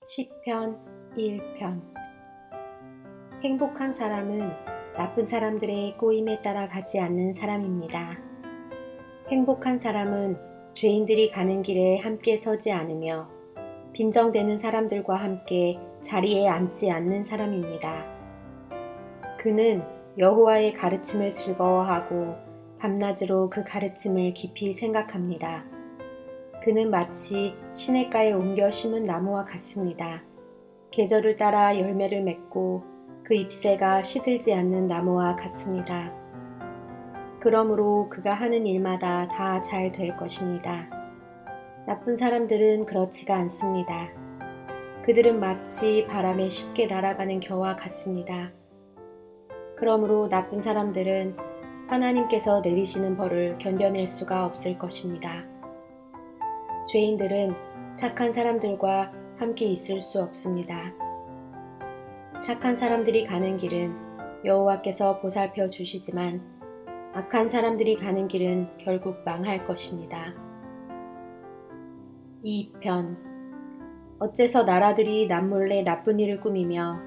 시편 1편. 행복한 사람은 나쁜 사람들의 꼬임에 따라 가지 않는 사람입니다. 행복한 사람은 죄인들이 가는 길에 함께 서지 않으며 빈정대는 사람들과 함께 자리에 앉지 않는 사람입니다. 그는 여호와의 가르침을 즐거워하고 밤낮으로 그 가르침을 깊이 생각합니다. 그는 마치 시냇가에 옮겨 심은 나무와 같습니다. 계절을 따라 열매를 맺고 그 잎새가 시들지 않는 나무와 같습니다. 그러므로 그가 하는 일마다 다 잘 될 것입니다. 나쁜 사람들은 그렇지가 않습니다. 그들은 마치 바람에 쉽게 날아가는 겨와 같습니다. 그러므로 나쁜 사람들은 하나님께서 내리시는 벌을 견뎌낼 수가 없을 것입니다. 죄인들은 착한 사람들과 함께 있을 수 없습니다. 착한 사람들이 가는 길은 여호와께서 보살펴 주시지만 악한 사람들이 가는 길은 결국 망할 것입니다. 2편. 어째서 나라들이 남몰래 나쁜 일을 꾸미며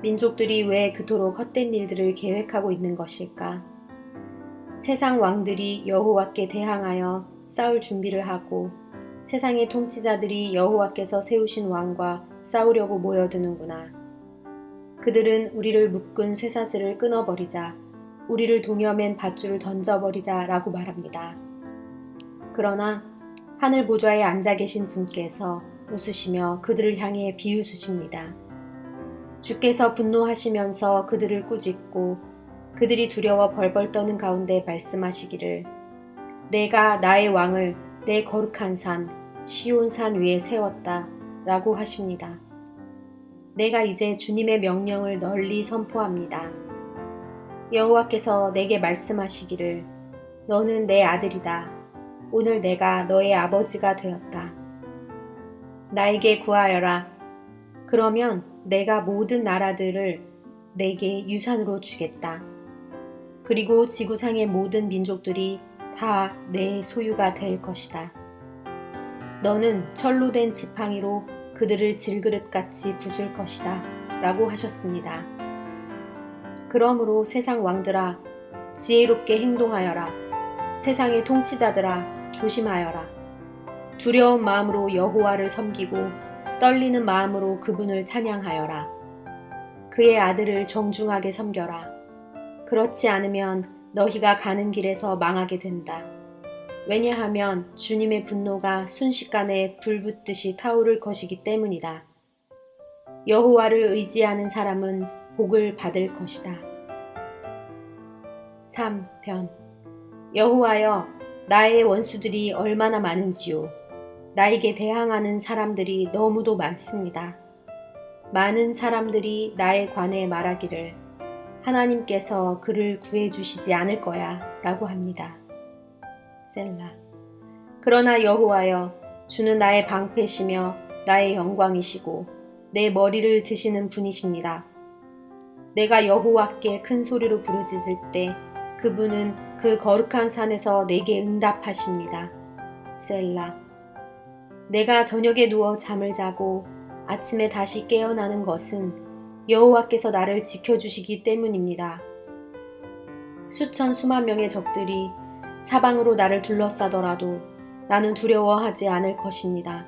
민족들이 왜 그토록 헛된 일들을 계획하고 있는 것일까? 세상 왕들이 여호와께 대항하여 싸울 준비를 하고 세상의 통치자들이 여호와께서 세우신 왕과 싸우려고 모여드는구나. 그들은 우리를 묶은 쇠사슬을 끊어버리자, 우리를 동여맨 밧줄을 던져버리자 라고 말합니다. 그러나 하늘 보좌에 앉아 계신 분께서 웃으시며 그들을 향해 비웃으십니다. 주께서 분노하시면서 그들을 꾸짖고 그들이 두려워 벌벌 떠는 가운데 말씀하시기를 내가 나의 왕을 내 거룩한 산 시온산 위에 세웠다 라고 하십니다. 내가 이제 주님의 명령을 널리 선포합니다. 여호와께서 내게 말씀하시기를 너는 내 아들이다. 오늘 내가 너의 아버지가 되었다. 나에게 구하여라. 그러면 내가 모든 나라들을 내게 유산으로 주겠다. 그리고 지구상의 모든 민족들이 다 내 소유가 될 것이다. 너는 철로 된 지팡이로 그들을 질그릇같이 부술 것이다 라고 하셨습니다. 그러므로 세상 왕들아 지혜롭게 행동하여라. 세상의 통치자들아 조심하여라. 두려운 마음으로 여호와를 섬기고 떨리는 마음으로 그분을 찬양하여라. 그의 아들을 정중하게 섬겨라. 그렇지 않으면 너희가 가는 길에서 망하게 된다. 왜냐하면 주님의 분노가 순식간에 불붙듯이 타오를 것이기 때문이다. 여호와를 의지하는 사람은 복을 받을 것이다. 3편. 여호와여, 나의 원수들이 얼마나 많은지요. 나에게 대항하는 사람들이 너무도 많습니다. 많은 사람들이 나에 관해 말하기를 하나님께서 그를 구해주시지 않을 거야 라고 합니다. 셀라. 그러나 여호와여, 주는 나의 방패시며 나의 영광이시고 내 머리를 드시는 분이십니다. 내가 여호와께 큰 소리로 부르짖을 때 그분은 그 거룩한 산에서 내게 응답하십니다. 셀라. 내가 저녁에 누워 잠을 자고 아침에 다시 깨어나는 것은 여호와께서 나를 지켜주시기 때문입니다. 수천 수만 명의 적들이 사방으로 나를 둘러싸더라도 나는 두려워하지 않을 것입니다.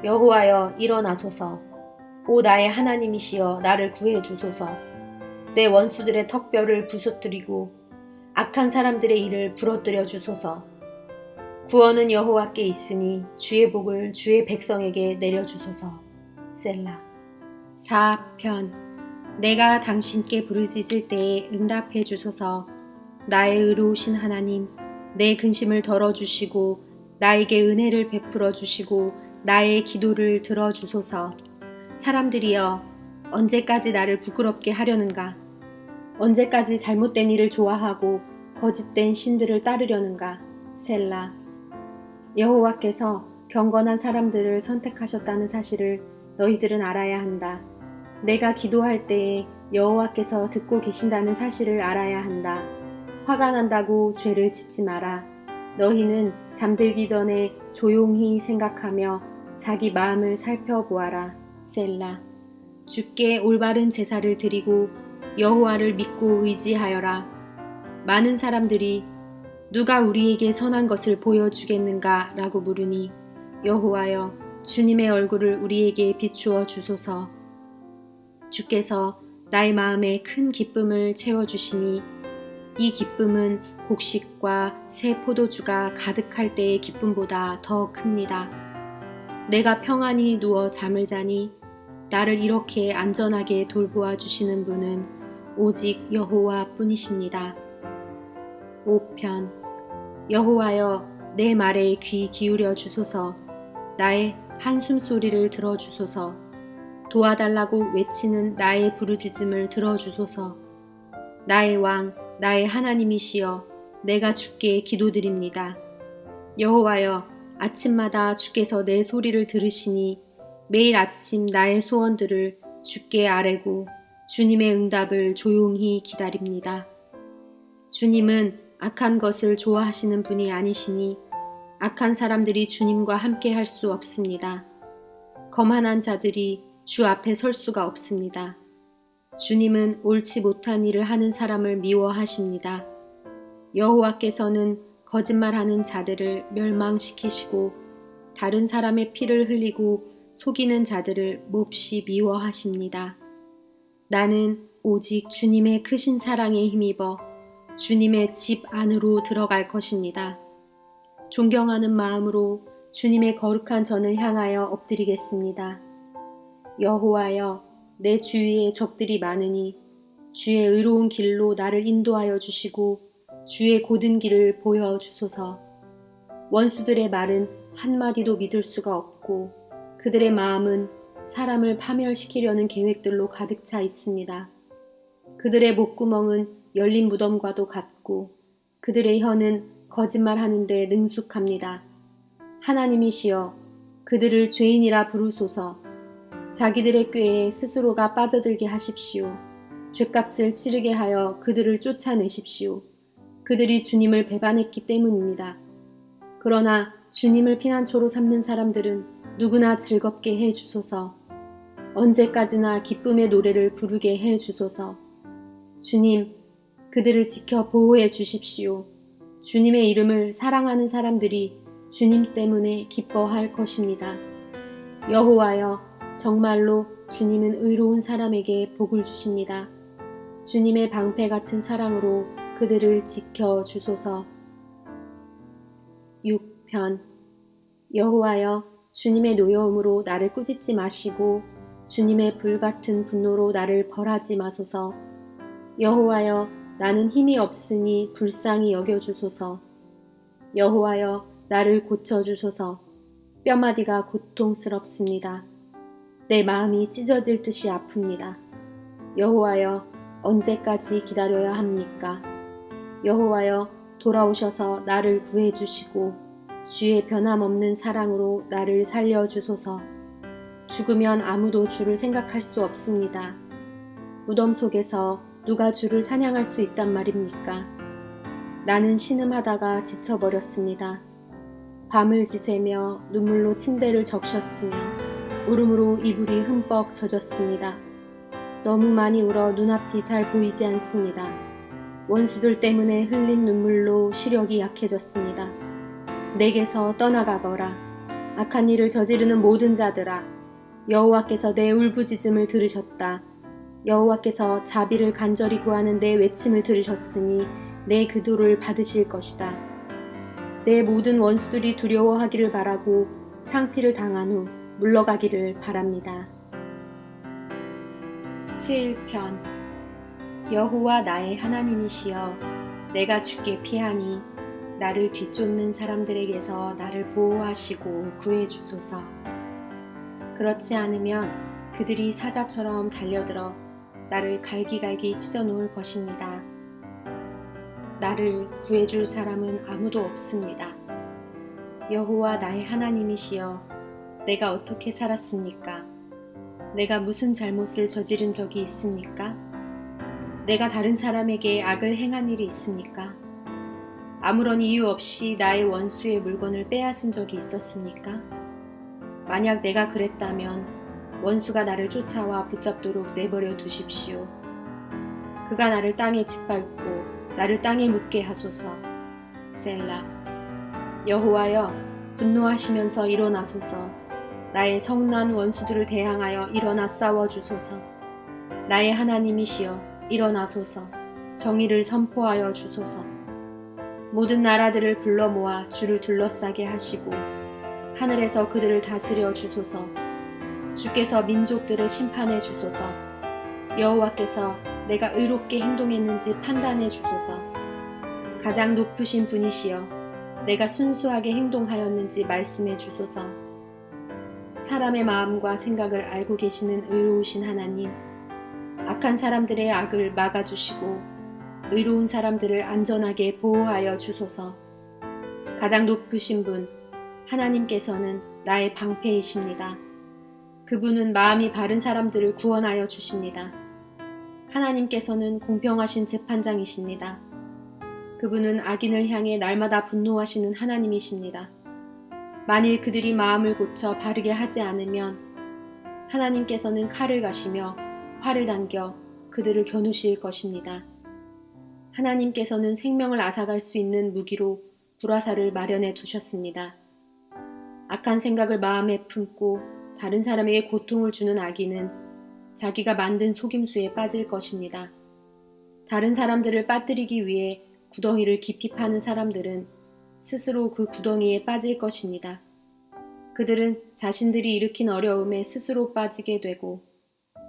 여호와여 일어나소서. 오 나의 하나님이시여 나를 구해 주소서. 내 원수들의 턱뼈를 부서뜨리고 악한 사람들의 일을 부러뜨려 주소서. 구원은 여호와께 있으니 주의 복을 주의 백성에게 내려주소서. 셀라. 4편. 내가 당신께 부르짖을 때에 응답해 주소서. 나의 의로우신 하나님, 내 근심을 덜어주시고 나에게 은혜를 베풀어 주시고 나의 기도를 들어주소서. 사람들이여 언제까지 나를 부끄럽게 하려는가? 언제까지 잘못된 일을 좋아하고 거짓된 신들을 따르려는가? 셀라. 여호와께서 경건한 사람들을 선택하셨다는 사실을 너희들은 알아야 한다. 내가 기도할 때에 여호와께서 듣고 계신다는 사실을 알아야 한다. 화가 난다고 죄를 짓지 마라. 너희는 잠들기 전에 조용히 생각하며 자기 마음을 살펴보아라. 셀라. 주께 올바른 제사를 드리고 여호와를 믿고 의지하여라. 많은 사람들이 누가 우리에게 선한 것을 보여주겠는가 라고 물으니 여호와여 주님의 얼굴을 우리에게 비추어 주소서. 주께서 나의 마음에 큰 기쁨을 채워주시니 이 기쁨은 곡식과 새 포도주가 가득할 때의 기쁨보다 더 큽니다. 내가 평안히 누워 잠을 자니 나를 이렇게 안전하게 돌보아 주시는 분은 오직 여호와 뿐이십니다. 5편. 여호와여 내 말에 귀 기울여 주소서. 나의 한숨 소리를 들어주소서. 도와달라고 외치는 나의 부르짖음을 들어주소서. 나의 왕, 나의 하나님이시여 내가 주께 기도드립니다. 여호와여 아침마다 주께서 내 소리를 들으시니 매일 아침 나의 소원들을 주께 아뢰고 주님의 응답을 조용히 기다립니다. 주님은 악한 것을 좋아하시는 분이 아니시니 악한 사람들이 주님과 함께 할 수 없습니다. 거만한 자들이 주 앞에 설 수가 없습니다. 주님은 옳지 못한 일을 하는 사람을 미워하십니다. 여호와께서는 거짓말하는 자들을 멸망시키시고 다른 사람의 피를 흘리고 속이는 자들을 몹시 미워하십니다. 나는 오직 주님의 크신 사랑에 힘입어 주님의 집 안으로 들어갈 것입니다. 존경하는 마음으로 주님의 거룩한 전을 향하여 엎드리겠습니다. 여호와여 내 주위에 적들이 많으니 주의 의로운 길로 나를 인도하여 주시고 주의 곧은 길을 보여주소서. 원수들의 말은 한마디도 믿을 수가 없고 그들의 마음은 사람을 파멸시키려는 계획들로 가득 차 있습니다. 그들의 목구멍은 열린 무덤과도 같고 그들의 혀는 거짓말하는데 능숙합니다. 하나님이시여 그들을 죄인이라 부르소서. 자기들의 꾀에 스스로가 빠져들게 하십시오. 죗값을 치르게 하여 그들을 쫓아내십시오. 그들이 주님을 배반했기 때문입니다. 그러나 주님을 피난처로 삼는 사람들은 누구나 즐겁게 해 주소서. 언제까지나 기쁨의 노래를 부르게 해 주소서. 주님, 그들을 지켜 보호해 주십시오. 주님의 이름을 사랑하는 사람들이 주님 때문에 기뻐할 것입니다. 여호와여, 정말로 주님은 의로운 사람에게 복을 주십니다. 주님의 방패 같은 사랑으로 그들을 지켜 주소서. 6편. 여호와여 주님의 노여움으로 나를 꾸짖지 마시고 주님의 불같은 분노로 나를 벌하지 마소서. 여호와여 나는 힘이 없으니 불쌍히 여겨주소서. 여호와여 나를 고쳐주소서. 뼈마디가 고통스럽습니다. 내 마음이 찢어질 듯이 아픕니다. 여호와여 언제까지 기다려야 합니까? 여호와여 돌아오셔서 나를 구해주시고 주의 변함없는 사랑으로 나를 살려주소서. 죽으면 아무도 주를 생각할 수 없습니다. 무덤 속에서 누가 주를 찬양할 수 있단 말입니까? 나는 신음하다가 지쳐버렸습니다. 밤을 지새며 눈물로 침대를 적셨으며 울음으로 이불이 흠뻑 젖었습니다. 너무 많이 울어 눈앞이 잘 보이지 않습니다. 원수들 때문에 흘린 눈물로 시력이 약해졌습니다. 내게서 떠나가거라. 악한 일을 저지르는 모든 자들아. 여호와께서 내 울부짖음을 들으셨다. 여호와께서 자비를 간절히 구하는 내 외침을 들으셨으니 내 기도를 받으실 것이다. 내 모든 원수들이 두려워하기를 바라고 창피를 당한 후 물러가기를 바랍니다. 7편. 여호와 나의 하나님이시여 내가 주께 피하니 나를 뒤쫓는 사람들에게서 나를 보호하시고 구해주소서. 그렇지 않으면 그들이 사자처럼 달려들어 나를 갈기갈기 찢어놓을 것입니다. 나를 구해줄 사람은 아무도 없습니다. 여호와 나의 하나님이시여 내가 어떻게 살았습니까? 내가 무슨 잘못을 저지른 적이 있습니까? 내가 다른 사람에게 악을 행한 일이 있습니까? 아무런 이유 없이 나의 원수의 물건을 빼앗은 적이 있었습니까? 만약 내가 그랬다면 원수가 나를 쫓아와 붙잡도록 내버려 두십시오. 그가 나를 땅에 짓밟고 나를 땅에 묻게 하소서. 셀라. 여호와여, 분노하시면서 일어나소서. 나의 성난 원수들을 대항하여 일어나 싸워주소서. 나의 하나님이시여, 일어나소서. 정의를 선포하여 주소서. 모든 나라들을 불러 모아 주를 둘러싸게 하시고 하늘에서 그들을 다스려 주소서. 주께서 민족들을 심판해 주소서. 여호와께서 내가 의롭게 행동했는지 판단해 주소서. 가장 높으신 분이시여, 내가 순수하게 행동하였는지 말씀해 주소서. 사람의 마음과 생각을 알고 계시는 의로우신 하나님, 악한 사람들의 악을 막아주시고 의로운 사람들을 안전하게 보호하여 주소서. 가장 높으신 분, 하나님께서는 나의 방패이십니다. 그분은 마음이 바른 사람들을 구원하여 주십니다. 하나님께서는 공평하신 재판장이십니다. 그분은 악인을 향해 날마다 분노하시는 하나님이십니다. 만일 그들이 마음을 고쳐 바르게 하지 않으면 하나님께서는 칼을 가시며 활을 당겨 그들을 겨누실 것입니다. 하나님께서는 생명을 앗아갈 수 있는 무기로 불화살을 마련해 두셨습니다. 악한 생각을 마음에 품고 다른 사람에게 고통을 주는 악인은 자기가 만든 속임수에 빠질 것입니다. 다른 사람들을 빠뜨리기 위해 구덩이를 깊이 파는 사람들은 스스로 그 구덩이에 빠질 것입니다. 그들은 자신들이 일으킨 어려움에 스스로 빠지게 되고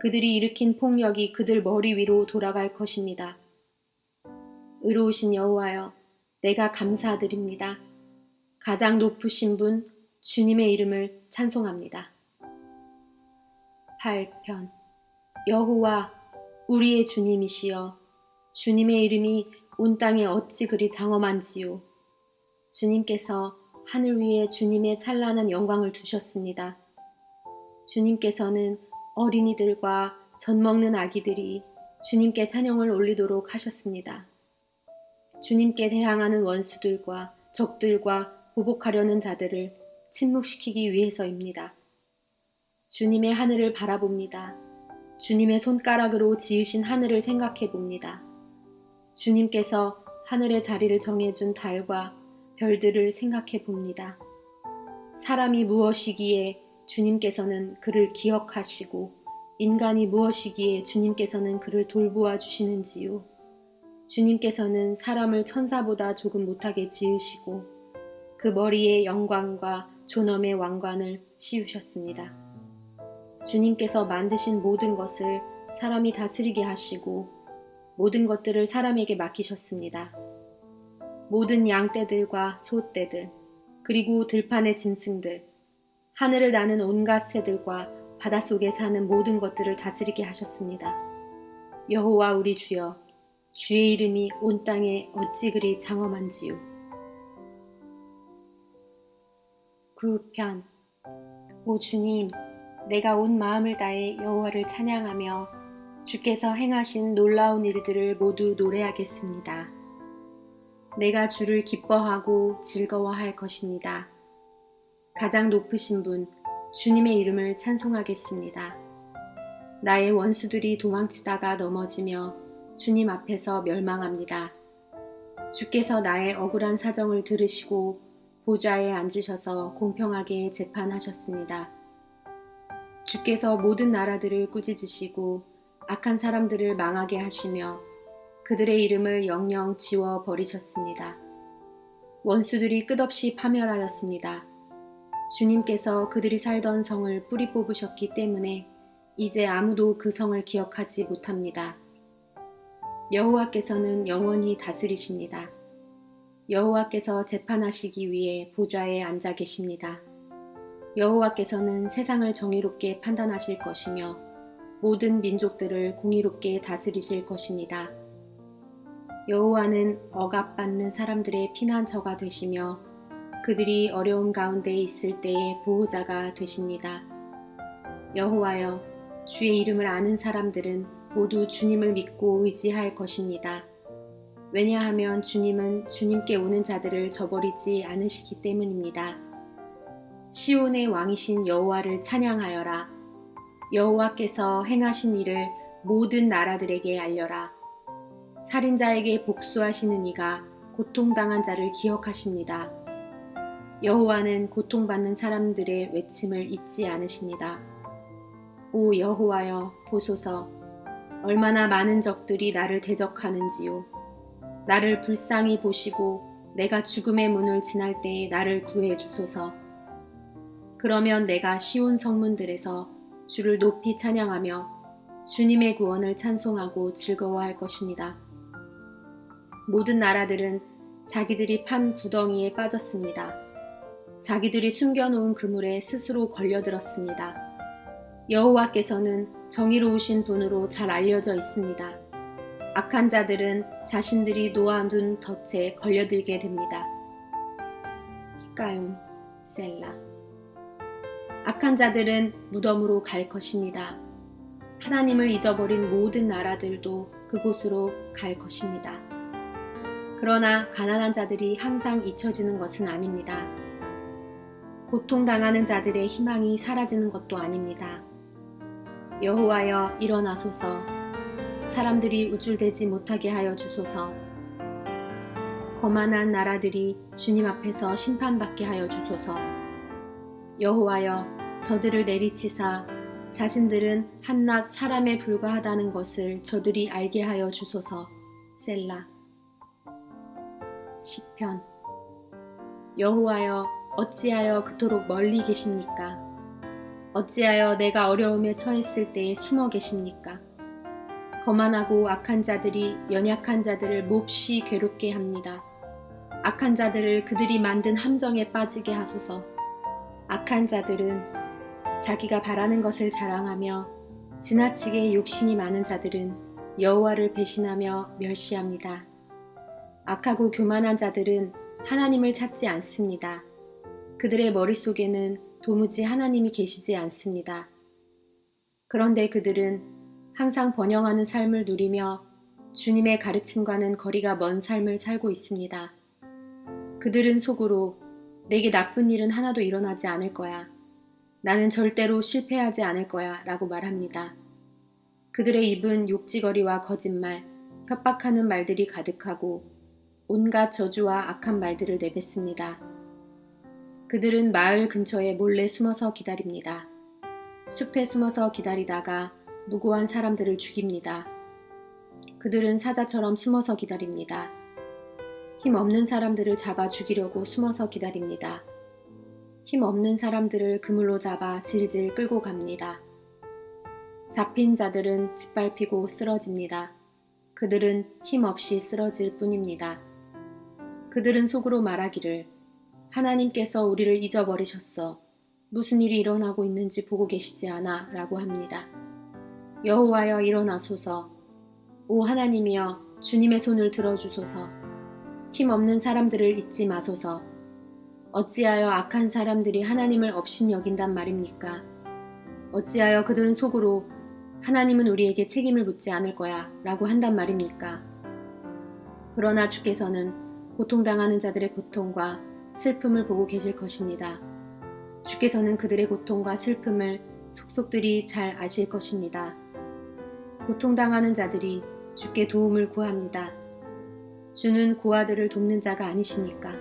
그들이 일으킨 폭력이 그들 머리 위로 돌아갈 것입니다. 의로우신 여호와여, 내가 감사드립니다. 가장 높으신 분 주님의 이름을 찬송합니다. 8편. 여호와 우리의 주님이시여, 주님의 이름이 온 땅에 어찌 그리 장엄한지요. 주님께서 하늘 위에 주님의 찬란한 영광을 두셨습니다. 주님께서는 어린이들과 젖먹는 아기들이 주님께 찬양을 올리도록 하셨습니다. 주님께 대항하는 원수들과 적들과 보복하려는 자들을 침묵시키기 위해서입니다. 주님의 하늘을 바라봅니다. 주님의 손가락으로 지으신 하늘을 생각해 봅니다. 주님께서 하늘의 자리를 정해준 달과 별들을 생각해 봅니다. 사람이 무엇이기에 주님께서는 그를 기억하시고 인간이 무엇이기에 주님께서는 그를 돌보아 주시는지요. 주님께서는 사람을 천사보다 조금 못하게 지으시고 그 머리에 영광과 존엄의 왕관을 씌우셨습니다. 주님께서 만드신 모든 것을 사람이 다스리게 하시고 모든 것들을 사람에게 맡기셨습니다. 모든 양떼들과 소떼들, 그리고 들판의 짐승들, 하늘을 나는 온갖 새들과 바닷속에 사는 모든 것들을 다스리게 하셨습니다. 여호와 우리 주여, 주의 이름이 온 땅에 어찌 그리 장엄한지요. 9편. 오 주님, 내가 온 마음을 다해 여호와를 찬양하며 주께서 행하신 놀라운 일들을 모두 노래하겠습니다. 내가 주를 기뻐하고 즐거워할 것입니다. 가장 높으신 분, 주님의 이름을 찬송하겠습니다. 나의 원수들이 도망치다가 넘어지며 주님 앞에서 멸망합니다. 주께서 나의 억울한 사정을 들으시고 보좌에 앉으셔서 공평하게 재판하셨습니다. 주께서 모든 나라들을 꾸짖으시고 악한 사람들을 망하게 하시며 그들의 이름을 영영 지워 버리셨습니다. 원수들이 끝없이 파멸하였습니다. 주님께서 그들이 살던 성을 뿌리 뽑으셨기 때문에 이제 아무도 그 성을 기억하지 못합니다. 여호와께서는 영원히 다스리십니다. 여호와께서 재판하시기 위해 보좌에 앉아 계십니다. 여호와께서는 세상을 정의롭게 판단하실 것이며 모든 민족들을 공의롭게 다스리실 것입니다. 여호와는 억압받는 사람들의 피난처가 되시며 그들이 어려움 가운데 있을 때의 보호자가 되십니다. 여호와여, 주의 이름을 아는 사람들은 모두 주님을 믿고 의지할 것입니다. 왜냐하면 주님은 주님께 오는 자들을 저버리지 않으시기 때문입니다. 시온의 왕이신 여호와를 찬양하여라. 여호와께서 행하신 일을 모든 나라들에게 알려라. 살인자에게 복수하시는 이가 고통당한 자를 기억하십니다. 여호와는 고통받는 사람들의 외침을 잊지 않으십니다. 오 여호와여 보소서, 얼마나 많은 적들이 나를 대적하는지요. 나를 불쌍히 보시고 내가 죽음의 문을 지날 때에 나를 구해 주소서. 그러면 내가 시온 성문들에서 주를 높이 찬양하며 주님의 구원을 찬송하고 즐거워할 것입니다. 모든 나라들은 자기들이 판 구덩이에 빠졌습니다. 자기들이 숨겨놓은 그물에 스스로 걸려들었습니다. 여호와께서는 정의로우신 분으로 잘 알려져 있습니다. 악한 자들은 자신들이 놓아둔 덫에 걸려들게 됩니다. 히가용 셀라. 악한 자들은 무덤으로 갈 것입니다. 하나님을 잊어버린 모든 나라들도 그곳으로 갈 것입니다. 그러나 가난한 자들이 항상 잊혀지는 것은 아닙니다. 고통당하는 자들의 희망이 사라지는 것도 아닙니다. 여호와여 일어나소서. 사람들이 우쭐대지 못하게 하여 주소서. 거만한 나라들이 주님 앞에서 심판받게 하여 주소서. 여호와여 저들을 내리치사 자신들은 한낱 사람에 불과하다는 것을 저들이 알게 하여 주소서. 셀라. 시편. 여호와여 어찌하여 그토록 멀리 계십니까? 어찌하여 내가 어려움에 처했을 때에 숨어 계십니까? 거만하고 악한 자들이 연약한 자들을 몹시 괴롭게 합니다. 악한 자들을 그들이 만든 함정에 빠지게 하소서. 악한 자들은 자기가 바라는 것을 자랑하며 지나치게 욕심이 많은 자들은 여호와를 배신하며 멸시합니다. 악하고 교만한 자들은 하나님을 찾지 않습니다. 그들의 머릿속에는 도무지 하나님이 계시지 않습니다. 그런데 그들은 항상 번영하는 삶을 누리며 주님의 가르침과는 거리가 먼 삶을 살고 있습니다. 그들은 속으로 내게 나쁜 일은 하나도 일어나지 않을 거야. 나는 절대로 실패하지 않을 거야 라고 말합니다. 그들의 입은 욕지거리와 거짓말, 협박하는 말들이 가득하고 온갖 저주와 악한 말들을 내뱉습니다. 그들은 마을 근처에 몰래 숨어서 기다립니다. 숲에 숨어서 기다리다가 무고한 사람들을 죽입니다. 그들은 사자처럼 숨어서 기다립니다. 힘 없는 사람들을 잡아 죽이려고 숨어서 기다립니다. 힘 없는 사람들을 그물로 잡아 질질 끌고 갑니다. 잡힌 자들은 짓밟히고 쓰러집니다. 그들은 힘없이 쓰러질 뿐입니다. 그들은 속으로 말하기를 하나님께서 우리를 잊어버리셨어. 무슨 일이 일어나고 있는지 보고 계시지 않아 라고 합니다. 여호와여 일어나소서. 오 하나님이여 주님의 손을 들어주소서. 힘없는 사람들을 잊지 마소서. 어찌하여 악한 사람들이 하나님을 업신여긴단 말입니까? 어찌하여 그들은 속으로 하나님은 우리에게 책임을 묻지 않을 거야 라고 한단 말입니까? 그러나 주께서는 고통당하는 자들의 고통과 슬픔을 보고 계실 것입니다. 주께서는 그들의 고통과 슬픔을 속속들이 잘 아실 것입니다. 고통당하는 자들이 주께 도움을 구합니다. 주는 고아들을 돕는 자가 아니십니까?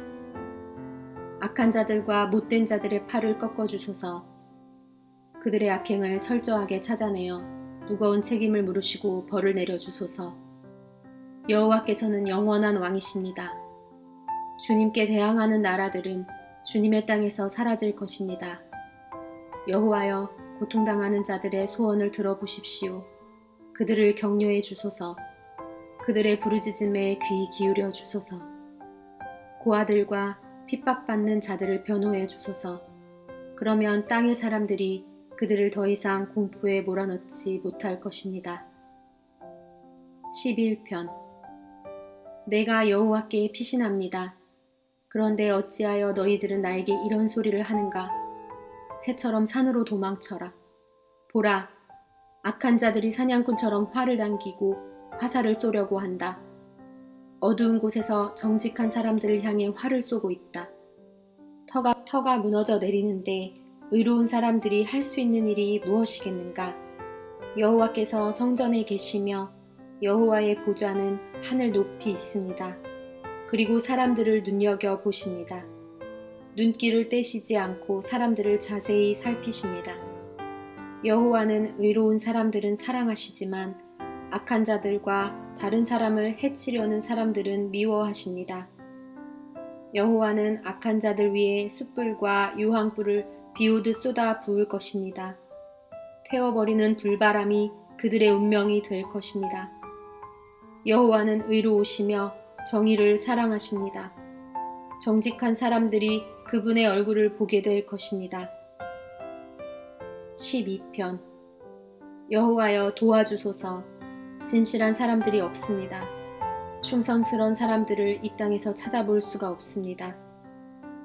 악한 자들과 못된 자들의 팔을 꺾어주소서. 그들의 악행을 철저하게 찾아내어 무거운 책임을 물으시고 벌을 내려주소서. 여호와께서는 영원한 왕이십니다. 주님께 대항하는 나라들은 주님의 땅에서 사라질 것입니다. 여호와여 고통당하는 자들의 소원을 들어보십시오. 그들을 격려해 주소서. 그들의 부르짖음에 귀 기울여 주소서. 고아들과 핍박받는 자들을 변호해 주소서. 그러면 땅의 사람들이 그들을 더 이상 공포에 몰아넣지 못할 것입니다. 11편. 내가 여호와께 피신합니다. 그런데 어찌하여 너희들은 나에게 이런 소리를 하는가? 새처럼 산으로 도망쳐라. 보라, 악한 자들이 사냥꾼처럼 활을 당기고 화살을 쏘려고 한다. 어두운 곳에서 정직한 사람들을 향해 활을 쏘고 있다. 터가 무너져 내리는데 의로운 사람들이 할 수 있는 일이 무엇이겠는가? 여호와께서 성전에 계시며 여호와의 보좌는 하늘 높이 있습니다. 그리고 사람들을 눈여겨 보십니다. 눈길을 떼시지 않고 사람들을 자세히 살피십니다. 여호와는 의로운 사람들은 사랑하시지만 악한 자들과 다른 사람을 해치려는 사람들은 미워하십니다. 여호와는 악한 자들 위에 숯불과 유황불을 비오듯 쏟아 부을 것입니다. 태워버리는 불바람이 그들의 운명이 될 것입니다. 여호와는 의로우시며 정의를 사랑하십니다. 정직한 사람들이 그분의 얼굴을 보게 될 것입니다. 12편 여호와여 도와주소서. 진실한 사람들이 없습니다. 충성스러운 사람들을 이 땅에서 찾아볼 수가 없습니다.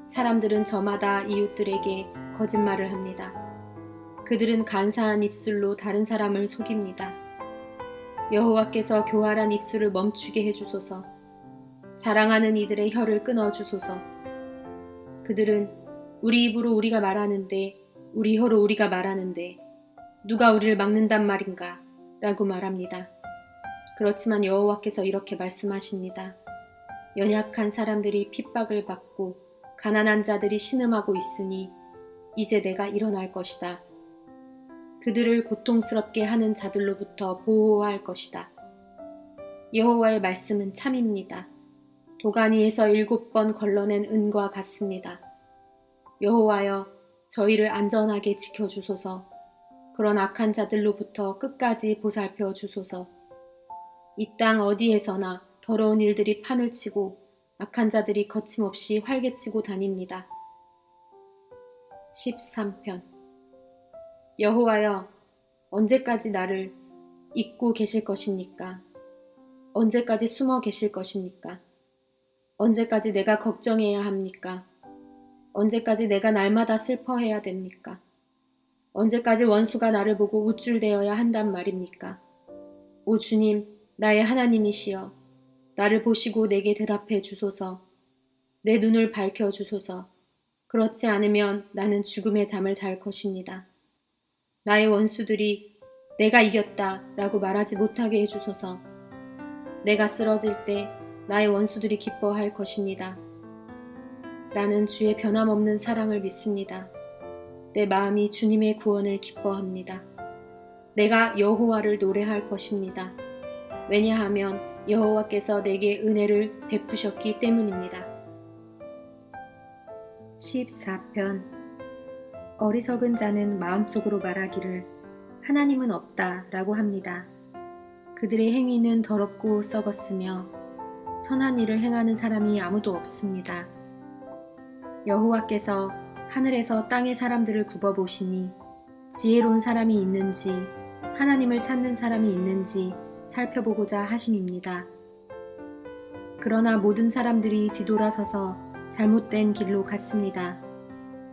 사람들은 저마다 이웃들에게 거짓말을 합니다. 그들은 간사한 입술로 다른 사람을 속입니다. 여호와께서 교활한 입술을 멈추게 해주소서. 자랑하는 이들의 혀를 끊어주소서. 그들은 우리 입으로 우리가 말하는데 우리 혀로 우리가 말하는데 누가 우리를 막는단 말인가 라고 말합니다. 그렇지만 여호와께서 이렇게 말씀하십니다. 연약한 사람들이 핍박을 받고 가난한 자들이 신음하고 있으니 이제 내가 일어날 것이다. 그들을 고통스럽게 하는 자들로부터 보호할 것이다. 여호와의 말씀은 참입니다. 도가니에서 7번 걸러낸 은과 같습니다. 여호와여 저희를 안전하게 지켜주소서. 그런 악한 자들로부터 끝까지 보살펴 주소서. 이 땅 어디에서나 더러운 일들이 판을 치고 악한 자들이 거침없이 활개치고 다닙니다. 13편 여호와여 언제까지 나를 잊고 계실 것입니까? 언제까지 숨어 계실 것입니까? 언제까지 내가 걱정해야 합니까? 언제까지 내가 날마다 슬퍼해야 됩니까? 언제까지 원수가 나를 보고 우쭐대어야 한단 말입니까? 오 주님, 나의 하나님이시여, 나를 보시고 내게 대답해 주소서. 내 눈을 밝혀 주소서. 그렇지 않으면 나는 죽음의 잠을 잘 것입니다. 나의 원수들이 내가 이겼다 라고 말하지 못하게 해주소서. 내가 쓰러질 때 나의 원수들이 기뻐할 것입니다. 나는 주의 변함없는 사랑을 믿습니다. 내 마음이 주님의 구원을 기뻐합니다. 내가 여호와를 노래할 것입니다. 왜냐하면 여호와께서 내게 은혜를 베푸셨기 때문입니다. 14편 어리석은 자는 마음속으로 말하기를 하나님은 없다 라고 합니다. 그들의 행위는 더럽고 썩었으며 선한 일을 행하는 사람이 아무도 없습니다. 여호와께서 하늘에서 땅의 사람들을 굽어보시니 지혜로운 사람이 있는지 하나님을 찾는 사람이 있는지 살펴보고자 하심입니다. 그러나 모든 사람들이 뒤돌아서서 잘못된 길로 갔습니다.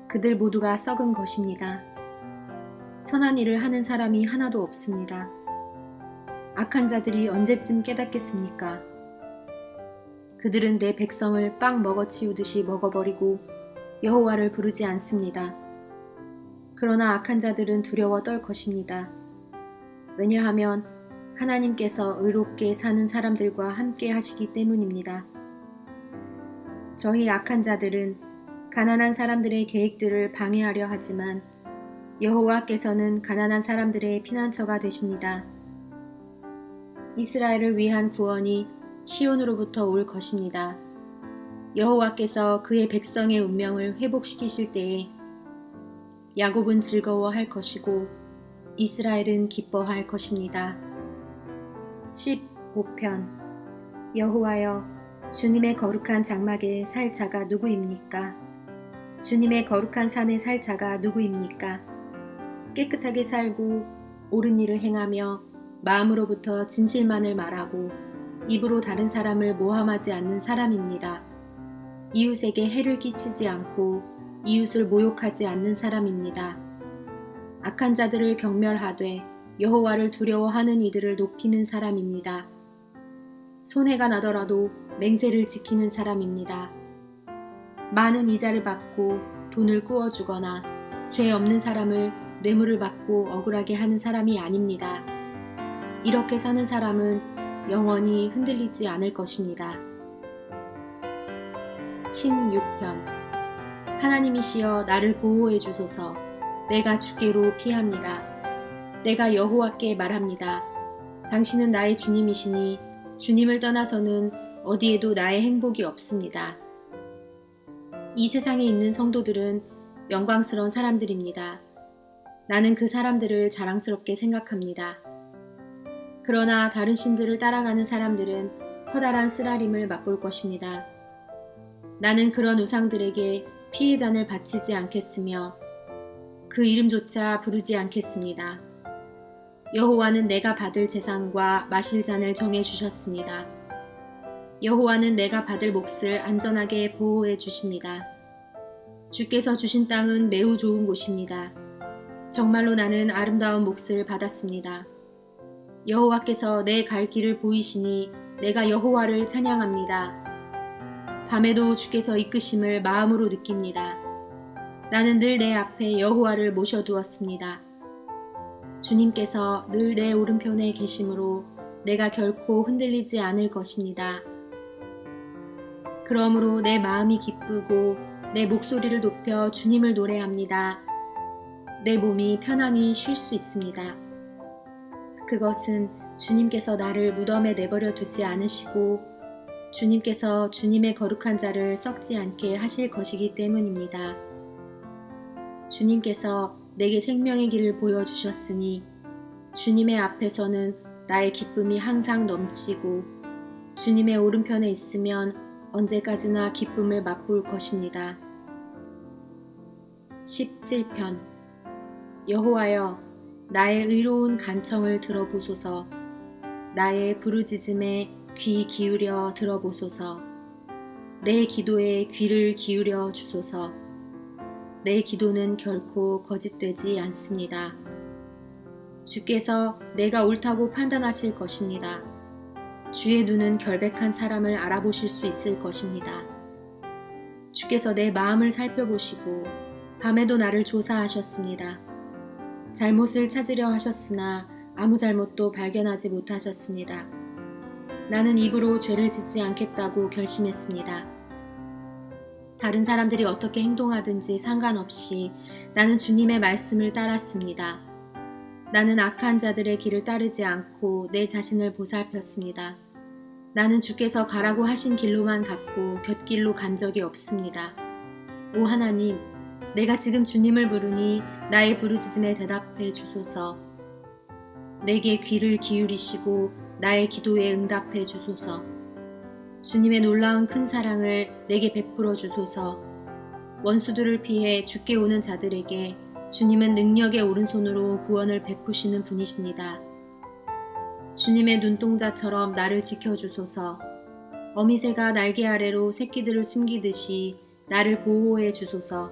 그들 모두가 썩은 것입니다. 선한 일을 하는 사람이 하나도 없습니다. 악한 자들이 언제쯤 깨닫겠습니까? 그들은 내 백성을 빵 먹어치우듯이 먹어버리고 여호와를 부르지 않습니다. 그러나 악한 자들은 두려워 떨 것입니다. 왜냐하면 하나님께서 의롭게 사는 사람들과 함께 하시기 때문입니다. 저희 악한 자들은 가난한 사람들의 계획들을 방해하려 하지만 여호와께서는 가난한 사람들의 피난처가 되십니다. 이스라엘을 위한 구원이 시온으로부터 올 것입니다. 여호와께서 그의 백성의 운명을 회복시키실 때에 야곱은 즐거워할 것이고 이스라엘은 기뻐할 것입니다. 15편 여호와여 주님의 거룩한 장막에 살 자가 누구입니까? 주님의 거룩한 산에 살 자가 누구입니까? 깨끗하게 살고 옳은 일을 행하며 마음으로부터 진실만을 말하고 입으로 다른 사람을 모함하지 않는 사람입니다. 이웃에게 해를 끼치지 않고 이웃을 모욕하지 않는 사람입니다. 악한 자들을 경멸하되 여호와를 두려워하는 이들을 높이는 사람입니다. 손해가 나더라도 맹세를 지키는 사람입니다. 많은 이자를 받고 돈을 꾸어주거나 죄 없는 사람을 뇌물을 받고 억울하게 하는 사람이 아닙니다. 이렇게 사는 사람은 영원히 흔들리지 않을 것입니다. 16편. 하나님이시여 나를 보호해 주소서. 내가 주께로 피합니다. 내가 여호와께 말합니다. 당신은 나의 주님이시니 주님을 떠나서는 어디에도 나의 행복이 없습니다. 이 세상에 있는 성도들은 영광스러운 사람들입니다. 나는 그 사람들을 자랑스럽게 생각합니다. 그러나 다른 신들을 따라가는 사람들은 커다란 쓰라림을 맛볼 것입니다. 나는 그런 우상들에게 피의 잔을 바치지 않겠으며 그 이름조차 부르지 않겠습니다. 여호와는 내가 받을 제사과 마실 잔을 정해 주셨습니다. 여호와는 내가 받을 몫을 안전하게 보호해 주십니다. 주께서 주신 땅은 매우 좋은 곳입니다. 정말로 나는 아름다운 몫을 받았습니다. 여호와께서 내 갈 길을 보이시니 내가 여호와를 찬양합니다. 밤에도 주께서 이끄심을 마음으로 느낍니다. 나는 늘 내 앞에 여호와를 모셔두었습니다. 주님께서 늘 내 오른편에 계심으로 내가 결코 흔들리지 않을 것입니다. 그러므로 내 마음이 기쁘고 내 목소리를 높여 주님을 노래합니다. 내 몸이 편안히 쉴 수 있습니다. 그것은 주님께서 나를 무덤에 내버려 두지 않으시고 주님께서 주님의 거룩한 자를 썩지 않게 하실 것이기 때문입니다. 주님께서 내게 생명의 길을 보여주셨으니 주님의 앞에서는 나의 기쁨이 항상 넘치고 주님의 오른편에 있으면 언제까지나 기쁨을 맛볼 것입니다. 17편. 여호와여 나의 의로운 간청을 들어보소서. 나의 부르짖음에 귀 기울여 들어보소서. 내 기도에 귀를 기울여 주소서. 내 기도는 결코 거짓되지 않습니다. 주께서 내가 옳다고 판단하실 것입니다. 주의 눈은 결백한 사람을 알아보실 수 있을 것입니다. 주께서 내 마음을 살펴보시고 밤에도 나를 조사하셨습니다. 잘못을 찾으려 하셨으나 아무 잘못도 발견하지 못하셨습니다. 나는 입으로 죄를 짓지 않겠다고 결심했습니다. 다른 사람들이 어떻게 행동하든지 상관없이 나는 주님의 말씀을 따랐습니다. 나는 악한 자들의 길을 따르지 않고 내 자신을 보살폈습니다. 나는 주께서 가라고 하신 길로만 갔고 곁길로 간 적이 없습니다. 오 하나님, 내가 지금 주님을 부르니 나의 부르짖음에 대답해 주소서. 내게 귀를 기울이시고 나의 기도에 응답해 주소서. 주님의 놀라운 큰 사랑을 내게 베풀어 주소서. 원수들을 피해 주께 오는 자들에게 주님은 능력의 오른손으로 구원을 베푸시는 분이십니다. 주님의 눈동자처럼 나를 지켜주소서. 어미새가 날개 아래로 새끼들을 숨기듯이 나를 보호해 주소서.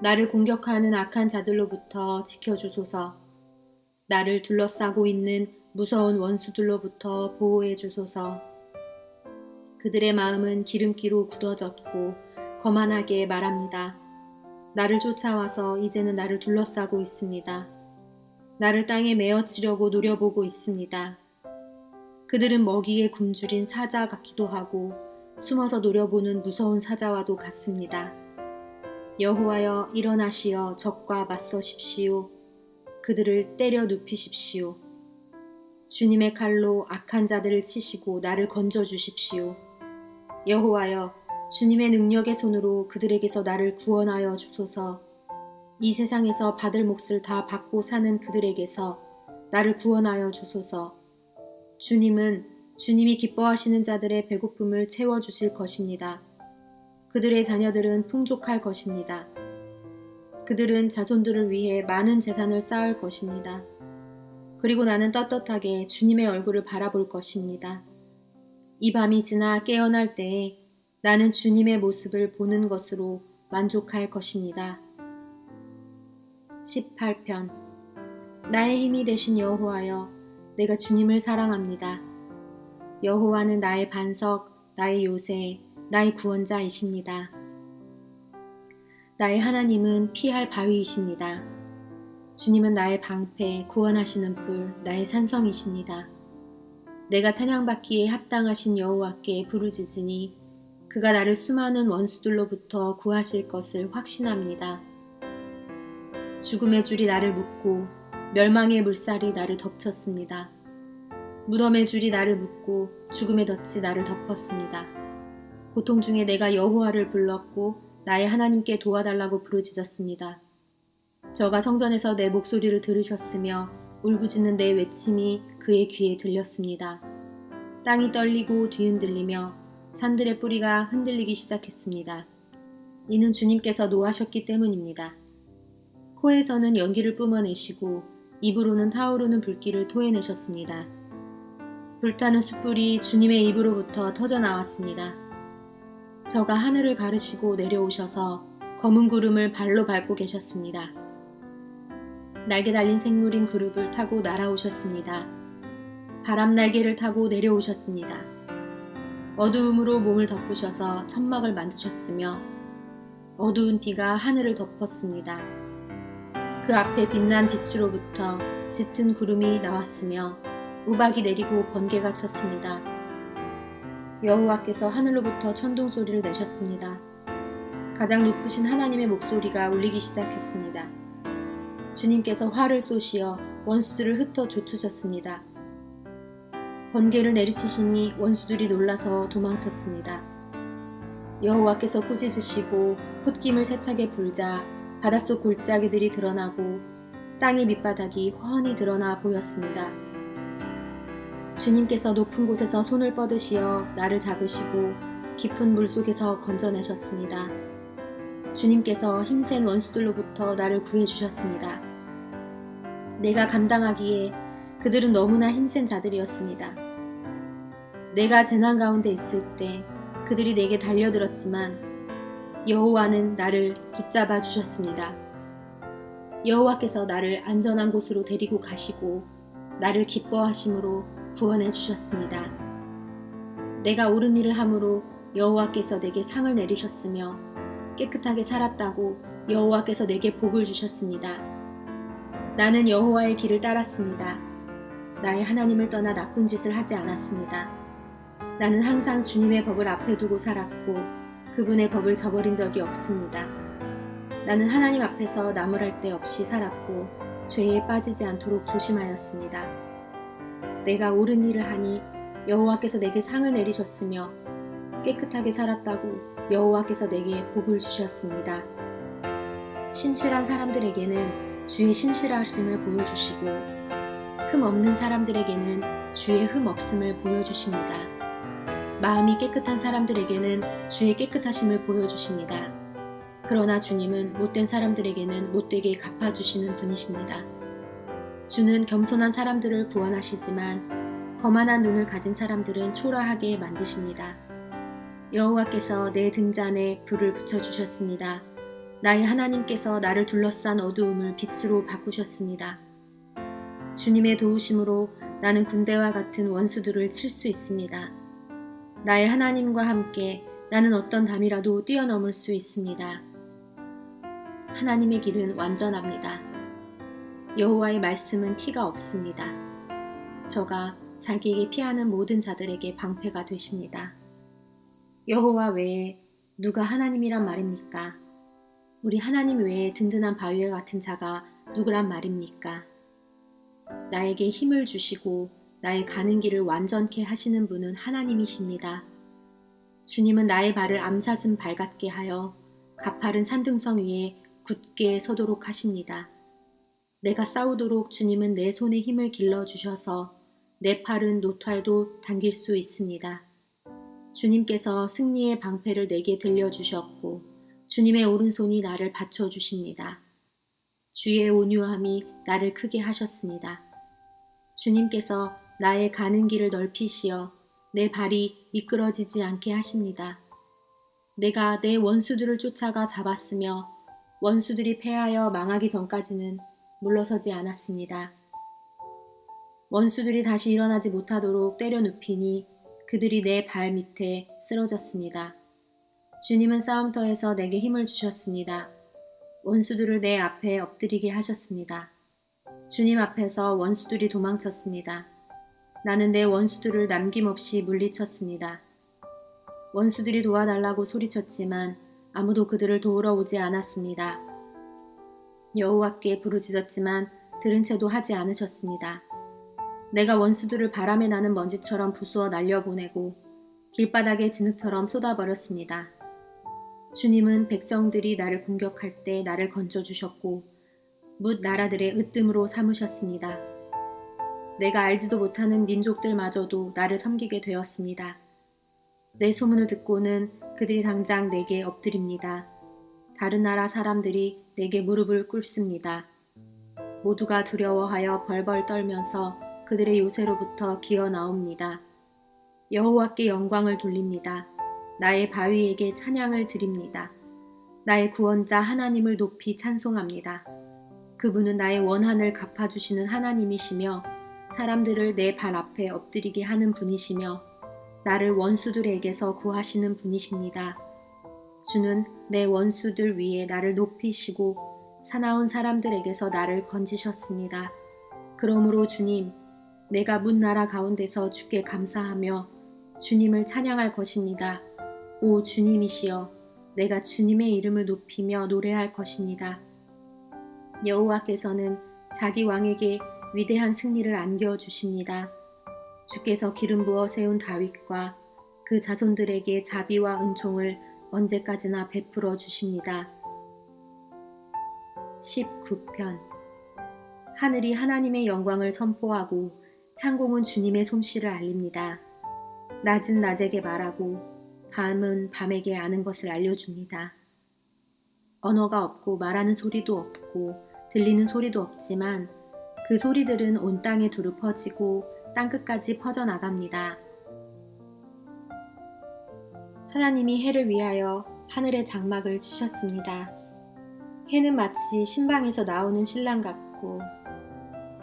나를 공격하는 악한 자들로부터 지켜주소서. 나를 둘러싸고 있는 무서운 원수들로부터 보호해 주소서. 그들의 마음은 기름기로 굳어졌고 거만하게 말합니다. 나를 쫓아와서 이제는 나를 둘러싸고 있습니다. 나를 땅에 메어치려고 노려보고 있습니다. 그들은 먹이에 굶주린 사자 같기도 하고 숨어서 노려보는 무서운 사자와도 같습니다. 여호와여 일어나시어 적과 맞서십시오. 그들을 때려 눕히십시오. 주님의 칼로 악한 자들을 치시고 나를 건져주십시오. 여호와여 주님의 능력의 손으로 그들에게서 나를 구원하여 주소서. 이 세상에서 받을 몫을 다 받고 사는 그들에게서 나를 구원하여 주소서. 주님은 주님이 기뻐하시는 자들의 배고픔을 채워주실 것입니다. 그들의 자녀들은 풍족할 것입니다. 그들은 자손들을 위해 많은 재산을 쌓을 것입니다. 그리고 나는 떳떳하게 주님의 얼굴을 바라볼 것입니다. 이 밤이 지나 깨어날 때에 나는 주님의 모습을 보는 것으로 만족할 것입니다. 18편. 나의 힘이 되신 여호와여, 내가 주님을 사랑합니다. 여호와는 나의 반석, 나의 요새, 나의 구원자이십니다. 나의 하나님은 피할 바위이십니다. 주님은 나의 방패, 구원하시는 뿔, 나의 산성이십니다. 내가 찬양받기에 합당하신 여호와께 부르짖으니 그가 나를 수많은 원수들로부터 구하실 것을 확신합니다. 죽음의 줄이 나를 묶고 멸망의 물살이 나를 덮쳤습니다. 무덤의 줄이 나를 묶고 죽음의 덫이 나를 덮었습니다. 고통 중에 내가 여호와를 불렀고 나의 하나님께 도와달라고 부르짖었습니다. 저가 성전에서 내 목소리를 들으셨으며 울부짖는 내 외침이 그의 귀에 들렸습니다. 땅이 떨리고 뒤흔들리며 산들의 뿌리가 흔들리기 시작했습니다. 이는 주님께서 노하셨기 때문입니다. 코에서는 연기를 뿜어내시고 입으로는 타오르는 불길을 토해내셨습니다. 불타는 숯불이 주님의 입으로부터 터져나왔습니다. 저가 하늘을 가르시고 내려오셔서 검은 구름을 발로 밟고 계셨습니다. 날개 달린 생물인 그룹을 타고 날아오셨습니다. 바람 날개를 타고 내려오셨습니다. 어두움으로 몸을 덮으셔서 천막을 만드셨으며 어두운 비가 하늘을 덮었습니다. 그 앞에 빛난 빛으로부터 짙은 구름이 나왔으며 우박이 내리고 번개가 쳤습니다. 여호와께서 하늘로부터 천둥 소리를 내셨습니다. 가장 높으신 하나님의 목소리가 울리기 시작했습니다. 주님께서 활을 쏘시어 원수들을 흩어 쫓으셨습니다. 번개를 내리치시니 원수들이 놀라서 도망쳤습니다. 여호와께서 꾸짖으시고 홑김을 세차게 불자 바닷속 골짜기들이 드러나고 땅의 밑바닥이 훤히 드러나 보였습니다. 주님께서 높은 곳에서 손을 뻗으시어 나를 잡으시고 깊은 물속에서 건져내셨습니다. 주님께서 힘센 원수들로부터 나를 구해주셨습니다. 내가 감당하기에 그들은 너무나 힘센 자들이었습니다. 내가 재난 가운데 있을 때 그들이 내게 달려들었지만 여호와는 나를 붙잡아 주셨습니다. 여호와께서 나를 안전한 곳으로 데리고 가시고 나를 기뻐하심으로 구원해 주셨습니다. 내가 옳은 일을 함으로 여호와께서 내게 상을 내리셨으며 깨끗하게 살았다고 여호와께서 내게 복을 주셨습니다. 나는 여호와의 길을 따랐습니다. 나의 하나님을 떠나 나쁜 짓을 하지 않았습니다. 나는 항상 주님의 법을 앞에 두고 살았고 그분의 법을 저버린 적이 없습니다. 나는 하나님 앞에서 나무랄 데 없이 살았고 죄에 빠지지 않도록 조심하였습니다. 내가 옳은 일을 하니 여호와께서 내게 상을 내리셨으며 깨끗하게 살았다고 여호와께서 내게 복을 주셨습니다. 신실한 사람들에게는 주의 신실하심을 보여주시고 흠 없는 사람들에게는 주의 흠 없음을 보여주십니다. 마음이 깨끗한 사람들에게는 주의 깨끗하심을 보여주십니다. 그러나 주님은 못된 사람들에게는 못되게 갚아주시는 분이십니다. 주는 겸손한 사람들을 구원하시지만 거만한 눈을 가진 사람들은 초라하게 만드십니다. 여호와께서 내 등잔에 불을 붙여주셨습니다. 나의 하나님께서 나를 둘러싼 어두움을 빛으로 바꾸셨습니다. 주님의 도우심으로 나는 군대와 같은 원수들을 칠 수 있습니다. 나의 하나님과 함께 나는 어떤 담이라도 뛰어넘을 수 있습니다. 하나님의 길은 완전합니다. 여호와의 말씀은 티가 없습니다. 저가 자기에게 피하는 모든 자들에게 방패가 되십니다. 여호와 외에 누가 하나님이란 말입니까? 우리 하나님 외에 든든한 바위와 같은 자가 누구란 말입니까? 나에게 힘을 주시고 나의 가는 길을 완전케 하시는 분은 하나님이십니다. 주님은 나의 발을 암사슴 발 같게 하여 가파른 산등성 위에 굳게 서도록 하십니다. 내가 싸우도록 주님은 내 손에 힘을 길러주셔서 내 팔은 노탈도 당길 수 있습니다. 주님께서 승리의 방패를 내게 들려주셨고 주님의 오른손이 나를 받쳐주십니다. 주의 온유함이 나를 크게 하셨습니다. 주님께서 나의 가는 길을 넓히시어 내 발이 미끄러지지 않게 하십니다. 내가 내 원수들을 쫓아가 잡았으며 원수들이 패하여 망하기 전까지는 물러서지 않았습니다. 원수들이 다시 일어나지 못하도록 때려 눕히니 그들이 내 발 밑에 쓰러졌습니다. 주님은 싸움터에서 내게 힘을 주셨습니다. 원수들을 내 앞에 엎드리게 하셨습니다. 주님 앞에서 원수들이 도망쳤습니다. 나는 내 원수들을 남김없이 물리쳤습니다. 원수들이 도와달라고 소리쳤지만 아무도 그들을 도우러 오지 않았습니다. 여호와께 부르짖었지만 들은 채도 하지 않으셨습니다. 내가 원수들을 바람에 나는 먼지처럼 부수어 날려보내고 길바닥에 진흙처럼 쏟아버렸습니다. 주님은 백성들이 나를 공격할 때 나를 건져주셨고 뭇 나라들의 으뜸으로 삼으셨습니다. 내가 알지도 못하는 민족들마저도 나를 섬기게 되었습니다. 내 소문을 듣고는 그들이 당장 내게 엎드립니다. 다른 나라 사람들이 내게 무릎을 꿇습니다. 모두가 두려워하여 벌벌 떨면서 그들의 요새로부터 기어 나옵니다. 여호와께 영광을 돌립니다. 나의 바위에게 찬양을 드립니다. 나의 구원자 하나님을 높이 찬송합니다. 그분은 나의 원한을 갚아주시는 하나님이시며 사람들을 내 발 앞에 엎드리게 하는 분이시며 나를 원수들에게서 구하시는 분이십니다. 주는 내 원수들 위에 나를 높이시고 사나운 사람들에게서 나를 건지셨습니다. 그러므로 주님, 내가 문 나라 가운데서 주께 감사하며 주님을 찬양할 것입니다. 오 주님이시여, 내가 주님의 이름을 높이며 노래할 것입니다. 여호와께서는 자기 왕에게 위대한 승리를 안겨주십니다. 주께서 기름 부어 세운 다윗과 그 자손들에게 자비와 은총을 언제까지나 베풀어 주십니다. 19편. 하늘이 하나님의 영광을 선포하고 창공은 주님의 솜씨를 알립니다. 낮은 낮에게 말하고 밤은 밤에게 아는 것을 알려줍니다. 언어가 없고 말하는 소리도 없고 들리는 소리도 없지만 그 소리들은 온 땅에 두루 퍼지고 땅끝까지 퍼져나갑니다. 하나님이 해를 위하여 하늘의 장막을 치셨습니다. 해는 마치 신방에서 나오는 신랑 같고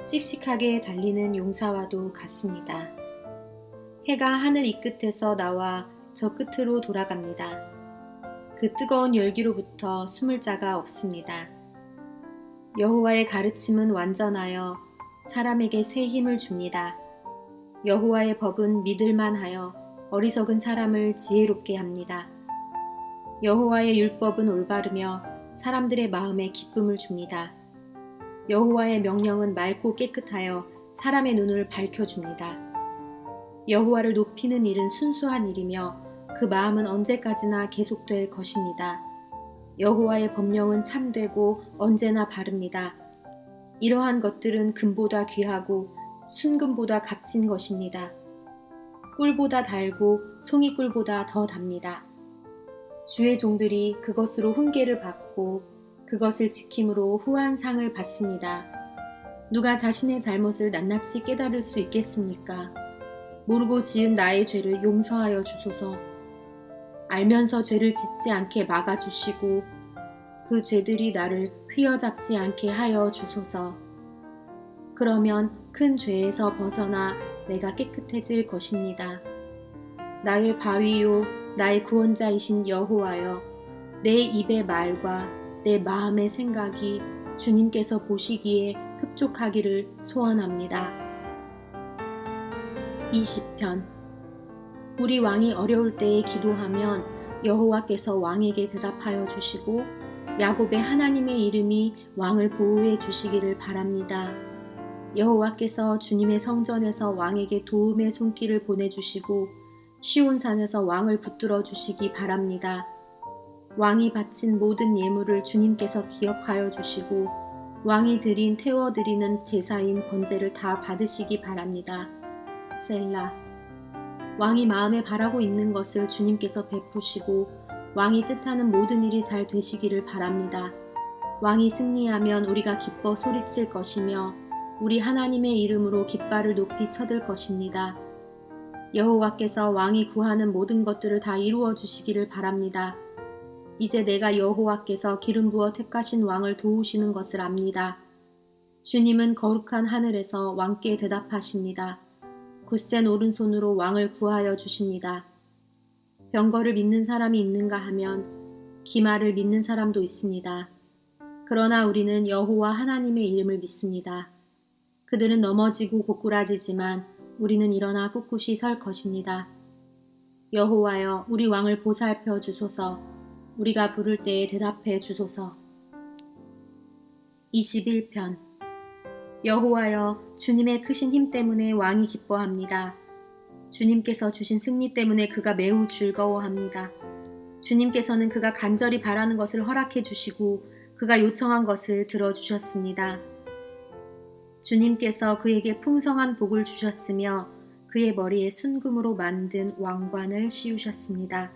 씩씩하게 달리는 용사와도 같습니다. 해가 하늘 이 끝에서 나와 저 끝으로 돌아갑니다. 그 뜨거운 열기로부터 숨을 자가 없습니다. 여호와의 가르침은 완전하여 사람에게 새 힘을 줍니다. 여호와의 법은 믿을만하여 어리석은 사람을 지혜롭게 합니다. 여호와의 율법은 올바르며 사람들의 마음에 기쁨을 줍니다. 여호와의 명령은 맑고 깨끗하여 사람의 눈을 밝혀줍니다. 여호와를 높이는 일은 순수한 일이며 그 마음은 언제까지나 계속될 것입니다. 여호와의 법령은 참되고 언제나 바릅니다. 이러한 것들은 금보다 귀하고 순금보다 값진 것입니다. 꿀보다 달고 송이꿀보다 더 답니다. 주의 종들이 그것으로 훈계를 받고 그것을 지킴으로 후한 상을 받습니다. 누가 자신의 잘못을 낱낱이 깨달을 수 있겠습니까? 모르고 지은 나의 죄를 용서하여 주소서. 알면서 죄를 짓지 않게 막아주시고 그 죄들이 나를 휘어잡지 않게 하여 주소서. 그러면 큰 죄에서 벗어나 내가 깨끗해질 것입니다. 나의 바위요 나의 구원자이신 여호와여, 내 입의 말과 내 마음의 생각이 주님께서 보시기에 흡족하기를 소원합니다. 20편. 우리 왕이 어려울 때에 기도하면 여호와께서 왕에게 대답하여 주시고 야곱의 하나님의 이름이 왕을 보호해 주시기를 바랍니다. 여호와께서 주님의 성전에서 왕에게 도움의 손길을 보내주시고 시온산에서 왕을 붙들어 주시기 바랍니다. 왕이 바친 모든 예물을 주님께서 기억하여 주시고 왕이 드린 태워드리는 제사인 번제를 다 받으시기 바랍니다. 셀라. 왕이 마음에 바라고 있는 것을 주님께서 베푸시고 왕이 뜻하는 모든 일이 잘 되시기를 바랍니다. 왕이 승리하면 우리가 기뻐 소리칠 것이며 우리 하나님의 이름으로 깃발을 높이 쳐들 것입니다. 여호와께서 왕이 구하는 모든 것들을 다 이루어 주시기를 바랍니다. 이제 내가 여호와께서 기름 부어 택하신 왕을 도우시는 것을 압니다. 주님은 거룩한 하늘에서 왕께 대답하십니다. 굳센 오른손으로 왕을 구하여 주십니다. 병거를 믿는 사람이 있는가 하면 기마를 믿는 사람도 있습니다. 그러나 우리는 여호와 하나님의 이름을 믿습니다. 그들은 넘어지고 고꾸라지지만 우리는 일어나 꿋꿋이 설 것입니다. 여호와여, 우리 왕을 보살펴 주소서. 우리가 부를 때에 대답해 주소서. 21편. 여호와여, 주님의 크신 힘 때문에 왕이 기뻐합니다. 주님께서 주신 승리 때문에 그가 매우 즐거워합니다. 주님께서는 그가 간절히 바라는 것을 허락해 주시고 그가 요청한 것을 들어주셨습니다. 주님께서 그에게 풍성한 복을 주셨으며 그의 머리에 순금으로 만든 왕관을 씌우셨습니다.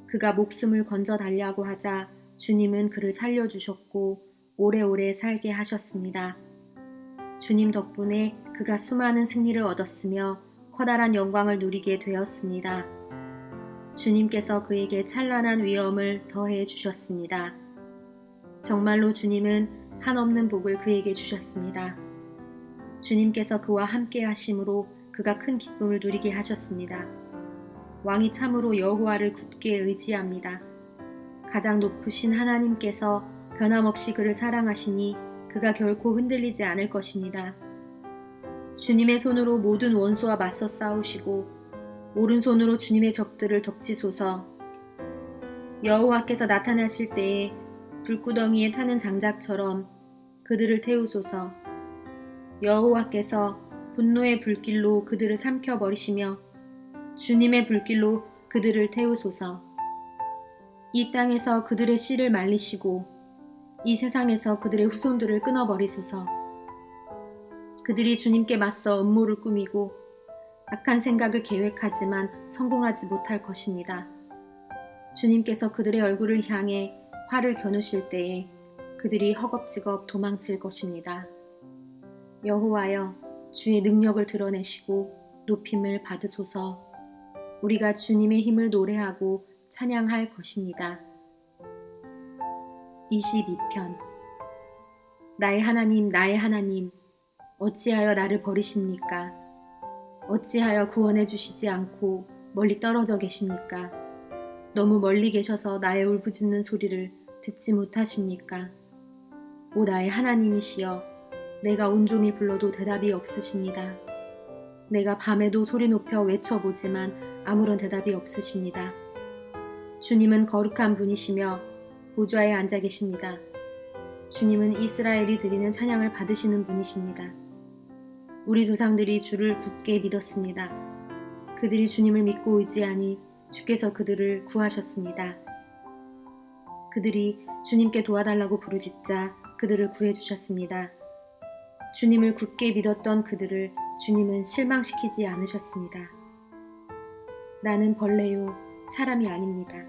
그가 목숨을 건져 달라고 하자 주님은 그를 살려주셨고 오래오래 살게 하셨습니다. 주님 덕분에 그가 수많은 승리를 얻었으며 커다란 영광을 누리게 되었습니다. 주님께서 그에게 찬란한 위엄을 더해 주셨습니다. 정말로 주님은 한없는 복을 그에게 주셨습니다. 주님께서 그와 함께 하심으로 그가 큰 기쁨을 누리게 하셨습니다. 왕이 참으로 여호와를 굳게 의지합니다. 가장 높으신 하나님께서 변함없이 그를 사랑하시니 그가 결코 흔들리지 않을 것입니다. 주님의 손으로 모든 원수와 맞서 싸우시고 오른손으로 주님의 적들을 덮치소서. 여호와께서 나타나실 때에 불구덩이에 타는 장작처럼 그들을 태우소서. 여호와께서 분노의 불길로 그들을 삼켜버리시며 주님의 불길로 그들을 태우소서. 이 땅에서 그들의 씨를 말리시고 이 세상에서 그들의 후손들을 끊어버리소서. 그들이 주님께 맞서 음모를 꾸미고 악한 생각을 계획하지만 성공하지 못할 것입니다. 주님께서 그들의 얼굴을 향해 화를 겨누실 때에 그들이 허겁지겁 도망칠 것입니다. 여호와여, 주의 능력을 드러내시고 높임을 받으소서. 우리가 주님의 힘을 노래하고 찬양할 것입니다. 22편. 나의 하나님, 나의 하나님, 어찌하여 나를 버리십니까? 어찌하여 구원해 주시지 않고 멀리 떨어져 계십니까? 너무 멀리 계셔서 나의 울부짖는 소리를 듣지 못하십니까? 오 나의 하나님이시여, 내가 온종일 불러도 대답이 없으십니다. 내가 밤에도 소리 높여 외쳐보지만 아무런 대답이 없으십니다. 주님은 거룩한 분이시며 보좌에 앉아 계십니다. 주님은 이스라엘이 드리는 찬양을 받으시는 분이십니다. 우리 조상들이 주를 굳게 믿었습니다. 그들이 주님을 믿고 의지하니 주께서 그들을 구하셨습니다. 그들이 주님께 도와달라고 부르짖자 그들을 구해주셨습니다. 주님을 굳게 믿었던 그들을 주님은 실망시키지 않으셨습니다. 나는 벌레요, 사람이 아닙니다.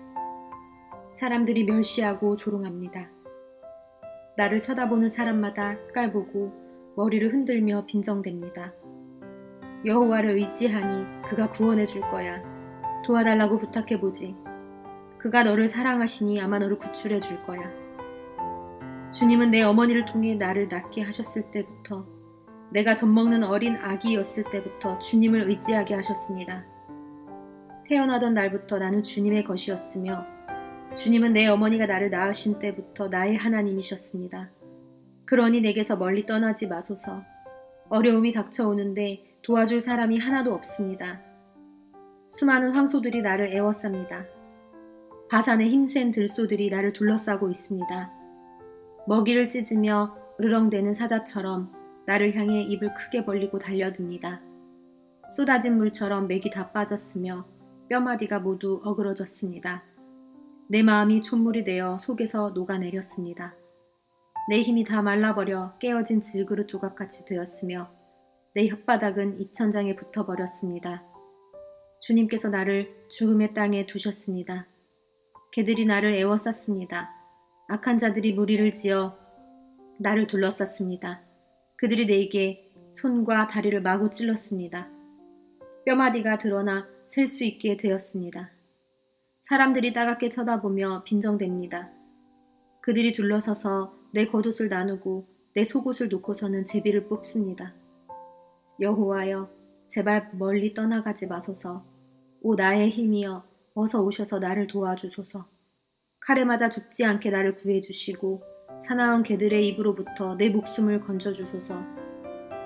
사람들이 멸시하고 조롱합니다. 나를 쳐다보는 사람마다 깔보고 머리를 흔들며 빈정댑니다. 여호와를 의지하니 그가 구원해 줄 거야. 도와달라고 부탁해보지. 그가 너를 사랑하시니 아마 너를 구출해 줄 거야. 주님은 내 어머니를 통해 나를 낳게 하셨을 때부터, 내가 젖먹는 어린 아기였을 때부터 주님을 의지하게 하셨습니다. 태어나던 날부터 나는 주님의 것이었으며 주님은 내 어머니가 나를 낳으신 때부터 나의 하나님이셨습니다. 그러니 내게서 멀리 떠나지 마소서. 어려움이 닥쳐오는데 도와줄 사람이 하나도 없습니다. 수많은 황소들이 나를 애워쌉니다. 바산의 힘센 들소들이 나를 둘러싸고 있습니다. 먹이를 찢으며 으르렁대는 사자처럼 나를 향해 입을 크게 벌리고 달려듭니다. 쏟아진 물처럼 맥이 다 빠졌으며 뼈마디가 모두 어그러졌습니다. 내 마음이 촛물이 되어 속에서 녹아내렸습니다. 내 힘이 다 말라버려 깨어진 질그릇 조각같이 되었으며 내 혓바닥은 입천장에 붙어버렸습니다. 주님께서 나를 죽음의 땅에 두셨습니다. 개들이 나를 애워쌌습니다. 악한 자들이 무리를 지어 나를 둘러쌌습니다. 그들이 내게 손과 다리를 마구 찔렀습니다. 뼈마디가 드러나 셀 수 있게 되었습니다. 사람들이 따갑게 쳐다보며 빈정댑니다. 그들이 둘러서서 내 겉옷을 나누고 내 속옷을 놓고서는 제비를 뽑습니다. 여호와여, 제발 멀리 떠나가지 마소서. 오 나의 힘이여, 어서 오셔서 나를 도와주소서. 칼에 맞아 죽지 않게 나를 구해주시고 사나운 개들의 입으로부터 내 목숨을 건져주소서.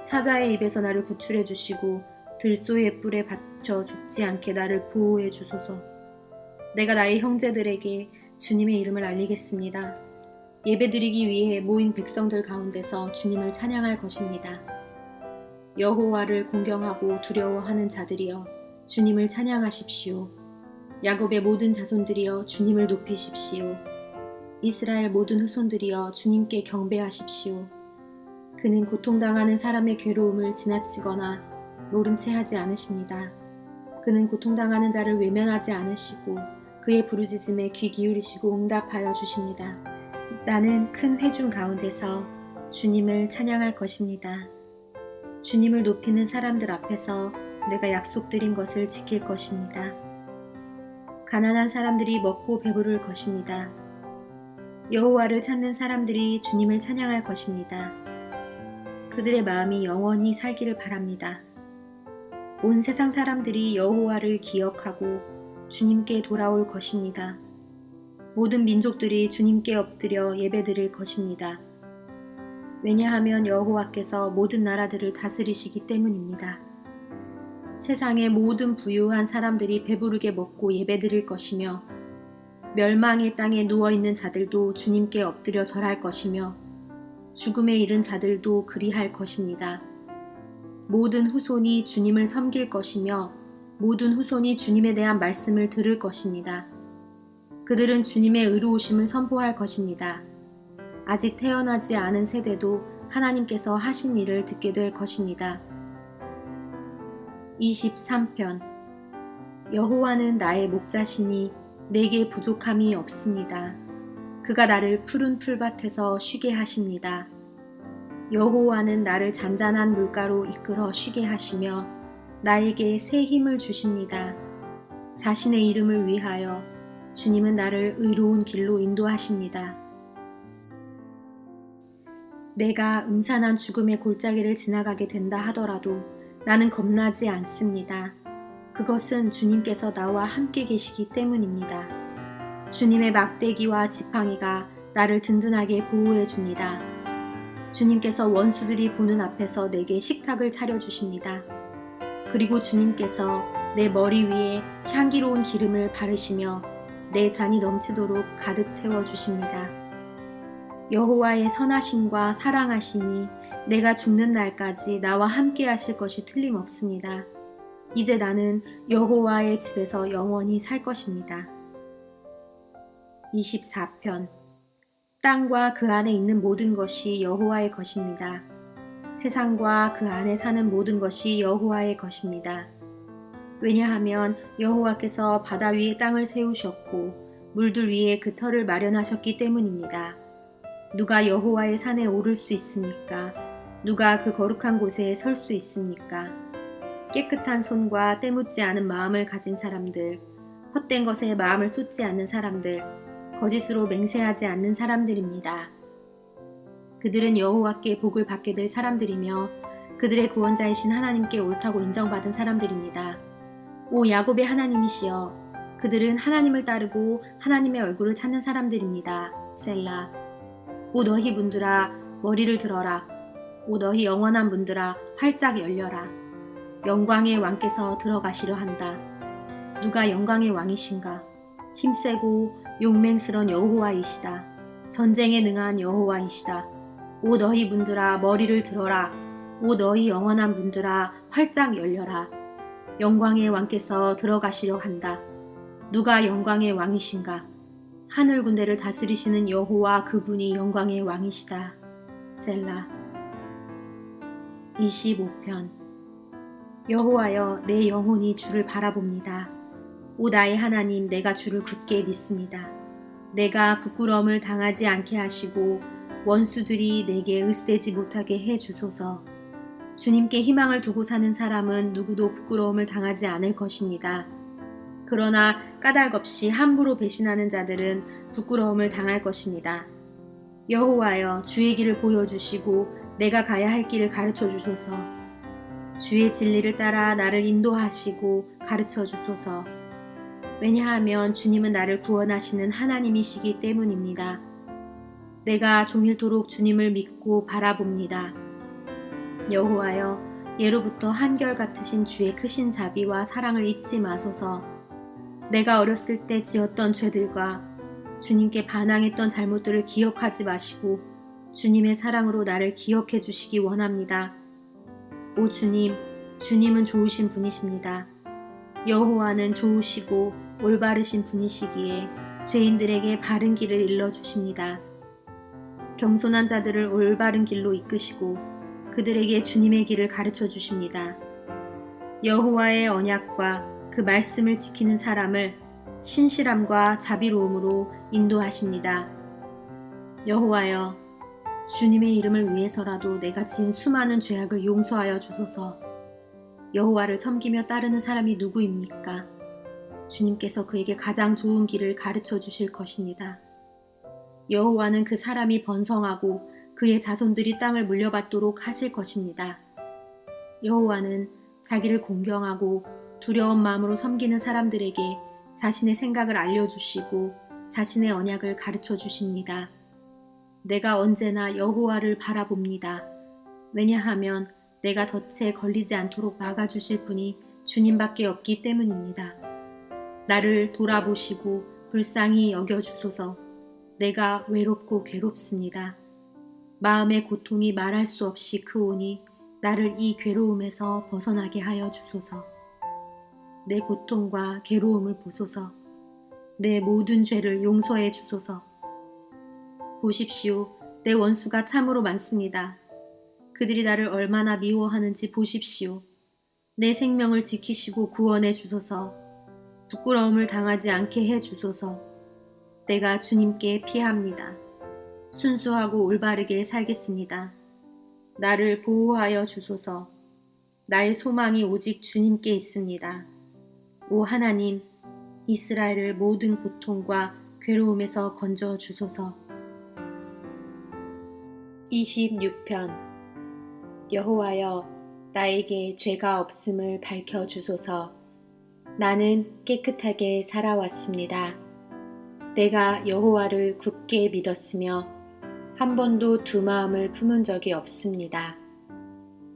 사자의 입에서 나를 구출해 주시고 들소의 뿔에 받쳐 죽지 않게 나를 보호해 주소서. 내가 나의 형제들에게 주님의 이름을 알리겠습니다. 예배드리기 위해 모인 백성들 가운데서 주님을 찬양할 것입니다. 여호와를 공경하고 두려워하는 자들이여 주님을 찬양하십시오. 야곱의 모든 자손들이여 주님을 높이십시오. 이스라엘 모든 후손들이여 주님께 경배하십시오. 그는 고통당하는 사람의 괴로움을 지나치거나 모른 채 하지 않으십니다. 그는 고통당하는 자를 외면하지 않으시고 그의 부르짖음에 귀 기울이시고 응답하여 주십니다. 나는 큰 회중 가운데서 주님을 찬양할 것입니다. 주님을 높이는 사람들 앞에서 내가 약속드린 것을 지킬 것입니다. 가난한 사람들이 먹고 배부를 것입니다. 여호와를 찾는 사람들이 주님을 찬양할 것입니다. 그들의 마음이 영원히 살기를 바랍니다. 온 세상 사람들이 여호와를 기억하고 주님께 돌아올 것입니다. 모든 민족들이 주님께 엎드려 예배드릴 것입니다. 왜냐하면 여호와께서 모든 나라들을 다스리시기 때문입니다. 세상의 모든 부유한 사람들이 배부르게 먹고 예배드릴 것이며 멸망의 땅에 누워있는 자들도 주님께 엎드려 절할 것이며 죽음에 이른 자들도 그리할 것입니다. 모든 후손이 주님을 섬길 것이며 모든 후손이 주님에 대한 말씀을 들을 것입니다. 그들은 주님의 의로우심을 선포할 것입니다. 아직 태어나지 않은 세대도 하나님께서 하신 일을 듣게 될 것입니다. 23편 여호와는 나의 목자시니 내게 부족함이 없습니다. 그가 나를 푸른 풀밭에서 쉬게 하십니다. 여호와는 나를 잔잔한 물가로 이끌어 쉬게 하시며 나에게 새 힘을 주십니다. 자신의 이름을 위하여 주님은 나를 의로운 길로 인도하십니다. 내가 음산한 죽음의 골짜기를 지나가게 된다 하더라도 나는 겁나지 않습니다. 그것은 주님께서 나와 함께 계시기 때문입니다. 주님의 막대기와 지팡이가 나를 든든하게 보호해 줍니다. 주님께서 원수들이 보는 앞에서 내게 식탁을 차려주십니다. 그리고 주님께서 내 머리 위에 향기로운 기름을 바르시며 내 잔이 넘치도록 가득 채워주십니다. 여호와의 선하심과 사랑하심이 내가 죽는 날까지 나와 함께 하실 것이 틀림없습니다. 이제 나는 여호와의 집에서 영원히 살 것입니다. 24편 땅과 그 안에 있는 모든 것이 여호와의 것입니다. 세상과 그 안에 사는 모든 것이 여호와의 것입니다. 왜냐하면 여호와께서 바다 위에 땅을 세우셨고 물들 위에 그 터를 마련하셨기 때문입니다. 누가 여호와의 산에 오를 수 있습니까? 누가 그 거룩한 곳에 설 수 있습니까? 깨끗한 손과 때묻지 않은 마음을 가진 사람들, 헛된 것에 마음을 쏟지 않는 사람들, 거짓으로 맹세하지 않는 사람들입니다. 그들은 여호와께 복을 받게 될 사람들이며 그들의 구원자이신 하나님께 옳다고 인정받은 사람들입니다. 오 야곱의 하나님이시여, 그들은 하나님을 따르고 하나님의 얼굴을 찾는 사람들입니다. 셀라. 오 너희 분들아 머리를 들어라. 오 너희 영원한 분들아 활짝 열려라. 영광의 왕께서 들어가시려 한다. 누가 영광의 왕이신가? 힘세고 용맹스런 여호와이시다. 전쟁에 능한 여호와이시다. 오 너희 분들아 머리를 들어라. 오 너희 영원한 분들아 활짝 열려라. 영광의 왕께서 들어가시려 한다. 누가 영광의 왕이신가? 하늘 군대를 다스리시는 여호와 그분이 영광의 왕이시다. 셀라. 25편 여호와여 내 영혼이 주를 바라봅니다. 오 나의 하나님 내가 주를 굳게 믿습니다. 내가 부끄러움을 당하지 않게 하시고 원수들이 내게 으스대지 못하게 해 주소서. 주님께 희망을 두고 사는 사람은 누구도 부끄러움을 당하지 않을 것입니다. 그러나 까닭없이 함부로 배신하는 자들은 부끄러움을 당할 것입니다. 여호와여 주의 길을 보여주시고 내가 가야 할 길을 가르쳐 주소서. 주의 진리를 따라 나를 인도하시고 가르쳐 주소서. 왜냐하면 주님은 나를 구원하시는 하나님이시기 때문입니다. 내가 종일토록 주님을 믿고 바라봅니다. 여호와여, 예로부터 한결같으신 주의 크신 자비와 사랑을 잊지 마소서. 내가 어렸을 때 지었던 죄들과 주님께 반항했던 잘못들을 기억하지 마시고 주님의 사랑으로 나를 기억해 주시기 원합니다. 오 주님, 주님은 좋으신 분이십니다. 여호와는 좋으시고 올바르신 분이시기에 죄인들에게 바른 길을 일러주십니다. 겸손한 자들을 올바른 길로 이끄시고 그들에게 주님의 길을 가르쳐 주십니다. 여호와의 언약과 그 말씀을 지키는 사람을 신실함과 자비로움으로 인도하십니다. 여호와여, 주님의 이름을 위해서라도 내가 지은 수많은 죄악을 용서하여 주소서. 여호와를 섬기며 따르는 사람이 누구입니까? 주님께서 그에게 가장 좋은 길을 가르쳐 주실 것입니다. 여호와는 그 사람이 번성하고 그의 자손들이 땅을 물려받도록 하실 것입니다. 여호와는 자기를 공경하고 두려운 마음으로 섬기는 사람들에게 자신의 생각을 알려주시고 자신의 언약을 가르쳐 주십니다. 내가 언제나 여호와를 바라봅니다. 왜냐하면 내가 덫에 걸리지 않도록 막아주실 분이 주님밖에 없기 때문입니다. 나를 돌아보시고 불쌍히 여겨주소서. 내가 외롭고 괴롭습니다. 마음의 고통이 말할 수 없이 크오니 나를 이 괴로움에서 벗어나게 하여 주소서. 내 고통과 괴로움을 보소서. 내 모든 죄를 용서해 주소서. 보십시오. 내 원수가 참으로 많습니다. 그들이 나를 얼마나 미워하는지 보십시오. 내 생명을 지키시고 구원해 주소서. 부끄러움을 당하지 않게 해 주소서. 내가 주님께 피합니다. 순수하고 올바르게 살겠습니다. 나를 보호하여 주소서. 나의 소망이 오직 주님께 있습니다. 오 하나님, 이스라엘을 모든 고통과 괴로움에서 건져 주소서. 26편. 여호와여, 나에게 죄가 없음을 밝혀 주소서. 나는 깨끗하게 살아왔습니다. 내가 여호와를 굳게 믿었으며 한 번도 두 마음을 품은 적이 없습니다.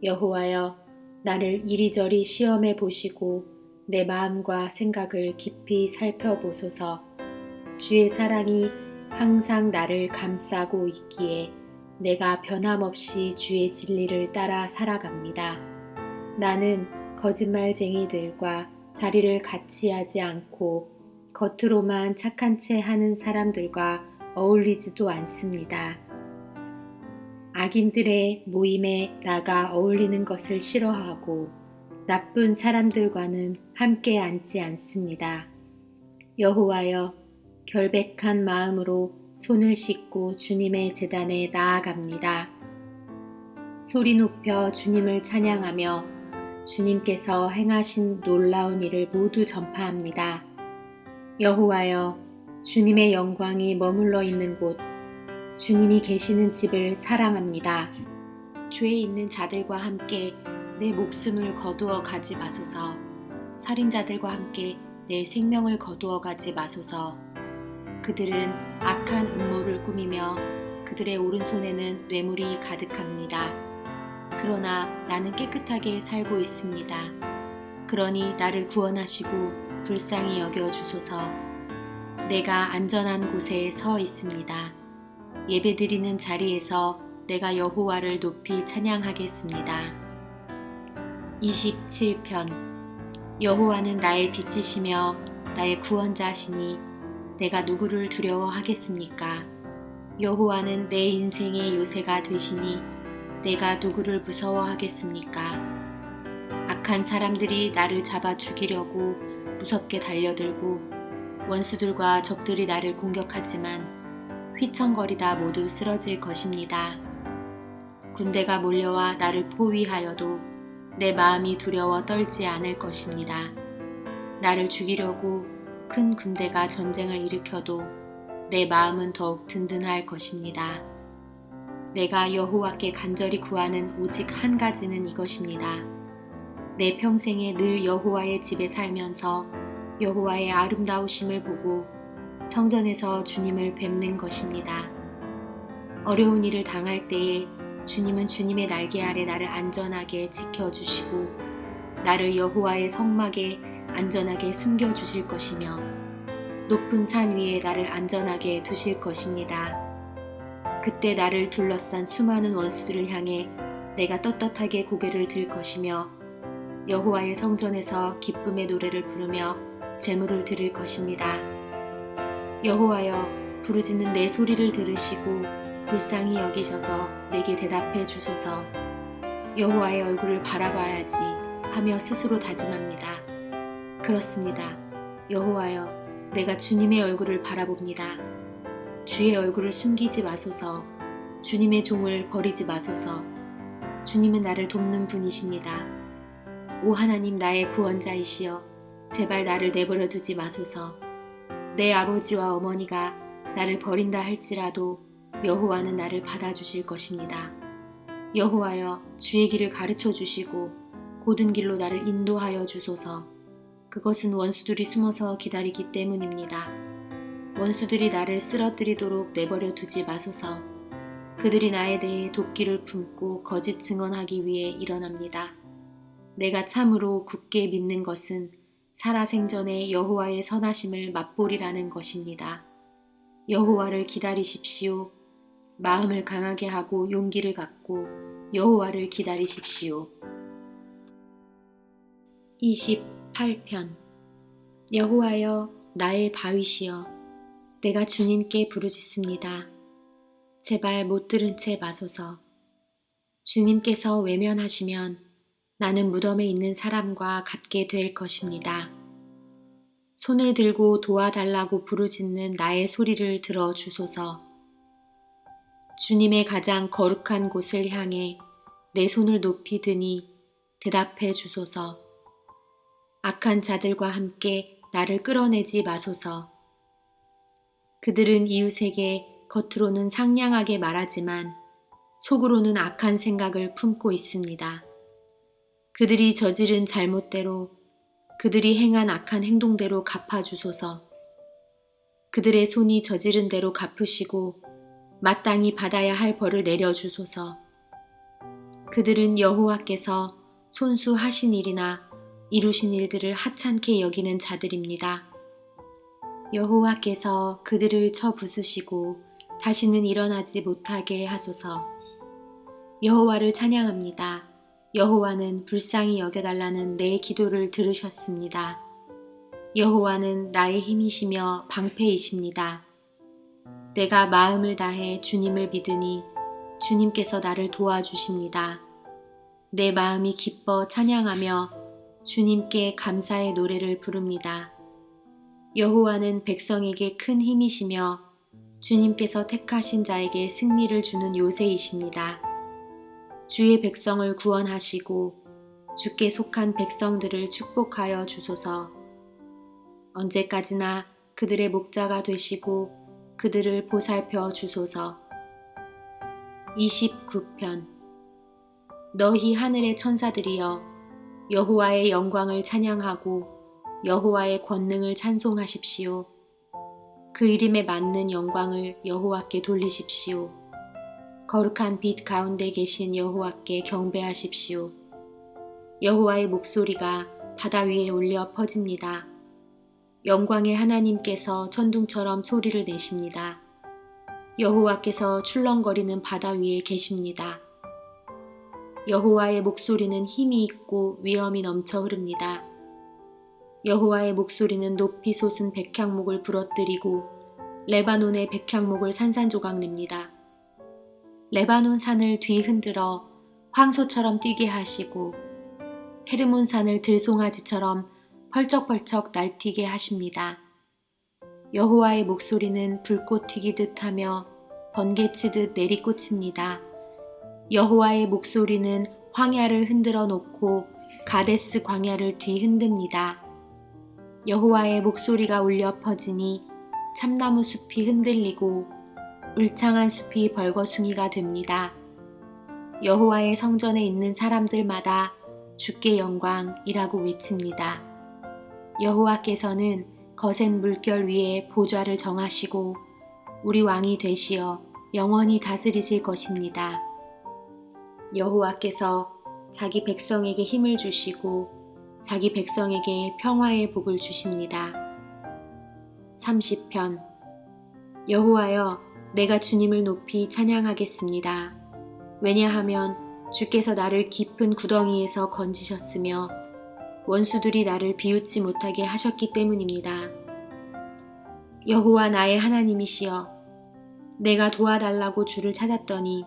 여호와여, 나를 이리저리 시험해 보시고 내 마음과 생각을 깊이 살펴보소서. 주의 사랑이 항상 나를 감싸고 있기에 내가 변함없이 주의 진리를 따라 살아갑니다. 나는 거짓말쟁이들과 자리를 같이 하지 않고 겉으로만 착한 채 하는 사람들과 어울리지도 않습니다. 악인들의 모임에 나가 어울리는 것을 싫어하고 나쁜 사람들과는 함께 앉지 않습니다. 여호와여, 결백한 마음으로 손을 씻고 주님의 제단에 나아갑니다. 소리 높여 주님을 찬양하며 주님께서 행하신 놀라운 일을 모두 전파합니다. 여호와여, 주님의 영광이 머물러 있는 곳, 주님이 계시는 집을 사랑합니다. 죄에 있는 자들과 함께 내 목숨을 거두어 가지 마소서. 살인자들과 함께 내 생명을 거두어 가지 마소서. 그들은 악한 음모를 꾸미며 그들의 오른손에는 뇌물이 가득합니다. 그러나 나는 깨끗하게 살고 있습니다. 그러니 나를 구원하시고 불쌍히 여겨 주소서. 내가 안전한 곳에 서 있습니다. 예배드리는 자리에서 내가 여호와를 높이 찬양하겠습니다. 27편. 여호와는 나의 빛이시며 나의 구원자시니 내가 누구를 두려워하겠습니까? 여호와는 내 인생의 요새가 되시니 내가 누구를 무서워하겠습니까? 악한 사람들이 나를 잡아 죽이려고 무섭게 달려들고 원수들과 적들이 나를 공격하지만 휘청거리다 모두 쓰러질 것입니다. 군대가 몰려와 나를 포위하여도 내 마음이 두려워 떨지 않을 것입니다. 나를 죽이려고 큰 군대가 전쟁을 일으켜도 내 마음은 더욱 든든할 것입니다. 내가 여호와께 간절히 구하는 오직 한 가지는 이것입니다. 내 평생에 늘 여호와의 집에 살면서 여호와의 아름다우심을 보고 성전에서 주님을 뵙는 것입니다. 어려운 일을 당할 때에 주님은 주님의 날개 아래 나를 안전하게 지켜주시고 나를 여호와의 성막에 안전하게 숨겨주실 것이며 높은 산 위에 나를 안전하게 두실 것입니다. 그때 나를 둘러싼 수많은 원수들을 향해 내가 떳떳하게 고개를 들 것이며 여호와의 성전에서 기쁨의 노래를 부르며 제물을 드릴 것입니다. 여호와여, 부르짖는 내 소리를 들으시고 불쌍히 여기셔서 내게 대답해 주소서. 여호와의 얼굴을 바라봐야지 하며 스스로 다짐합니다. 그렇습니다. 여호와여, 내가 주님의 얼굴을 바라봅니다. 주의 얼굴을 숨기지 마소서. 주님의 종을 버리지 마소서. 주님은 나를 돕는 분이십니다. 오 하나님, 나의 구원자이시여, 제발 나를 내버려 두지 마소서. 내 아버지와 어머니가 나를 버린다 할지라도 여호와는 나를 받아주실 것입니다. 여호와여, 주의 길을 가르쳐 주시고 고든 길로 나를 인도하여 주소서. 그것은 원수들이 숨어서 기다리기 때문입니다. 원수들이 나를 쓰러뜨리도록 내버려 두지 마소서. 그들이 나에 대해 도끼를 품고 거짓 증언하기 위해 일어납니다. 내가 참으로 굳게 믿는 것은 살아생전에 여호와의 선하심을 맛보리라는 것입니다. 여호와를 기다리십시오. 마음을 강하게 하고 용기를 갖고 여호와를 기다리십시오. 28편. 여호와여, 나의 바위시여, 내가 주님께 부르짖습니다. 제발 못 들은 채 마소서. 주님께서 외면하시면 나는 무덤에 있는 사람과 같게 될 것입니다. 손을 들고 도와달라고 부르짖는 나의 소리를 들어 주소서. 주님의 가장 거룩한 곳을 향해 내 손을 높이 드니 대답해 주소서. 악한 자들과 함께 나를 끌어내지 마소서. 그들은 이웃에게 겉으로는 상냥하게 말하지만 속으로는 악한 생각을 품고 있습니다. 그들이 저지른 잘못대로, 그들이 행한 악한 행동대로 갚아주소서. 그들의 손이 저지른 대로 갚으시고 마땅히 받아야 할 벌을 내려주소서. 그들은 여호와께서 손수하신 일이나 이루신 일들을 하찮게 여기는 자들입니다. 여호와께서 그들을 쳐 부수시고 다시는 일어나지 못하게 하소서. 여호와를 찬양합니다. 여호와는 불쌍히 여겨달라는 내 기도를 들으셨습니다. 여호와는 나의 힘이시며 방패이십니다. 내가 마음을 다해 주님을 믿으니 주님께서 나를 도와주십니다. 내 마음이 기뻐 찬양하며 주님께 감사의 노래를 부릅니다. 여호와는 백성에게 큰 힘이시며 주님께서 택하신 자에게 승리를 주는 요새이십니다. 주의 백성을 구원하시고 주께 속한 백성들을 축복하여 주소서. 언제까지나 그들의 목자가 되시고 그들을 보살펴 주소서. 29편. 너희 하늘의 천사들이여, 여호와의 영광을 찬양하고 여호와의 권능을 찬송하십시오. 그 이름에 맞는 영광을 여호와께 돌리십시오. 거룩한 빛 가운데 계신 여호와께 경배하십시오. 여호와의 목소리가 바다 위에 울려 퍼집니다. 영광의 하나님께서 천둥처럼 소리를 내십니다. 여호와께서 출렁거리는 바다 위에 계십니다. 여호와의 목소리는 힘이 있고 위엄이 넘쳐 흐릅니다. 여호와의 목소리는 높이 솟은 백향목을 부러뜨리고 레바논의 백향목을 산산조각 냅니다. 레바논 산을 뒤흔들어 황소처럼 뛰게 하시고 헤르몬 산을 들송아지처럼 펄쩍펄쩍 날뛰게 하십니다. 여호와의 목소리는 불꽃 튀기듯 하며 번개치듯 내리꽂힙니다. 여호와의 목소리는 황야를 흔들어 놓고 가데스 광야를 뒤흔듭니다. 여호와의 목소리가 울려 퍼지니 참나무 숲이 흔들리고 울창한 숲이 벌거숭이가 됩니다. 여호와의 성전에 있는 사람들마다 주께 영광이라고 외칩니다. 여호와께서는 거센 물결 위에 보좌를 정하시고 우리 왕이 되시어 영원히 다스리실 것입니다. 여호와께서 자기 백성에게 힘을 주시고 자기 백성에게 평화의 복을 주십니다. 30편. 여호와여, 내가 주님을 높이 찬양하겠습니다. 왜냐하면 주께서 나를 깊은 구덩이에서 건지셨으며 원수들이 나를 비웃지 못하게 하셨기 때문입니다. 여호와 나의 하나님이시여, 내가 도와달라고 주를 찾았더니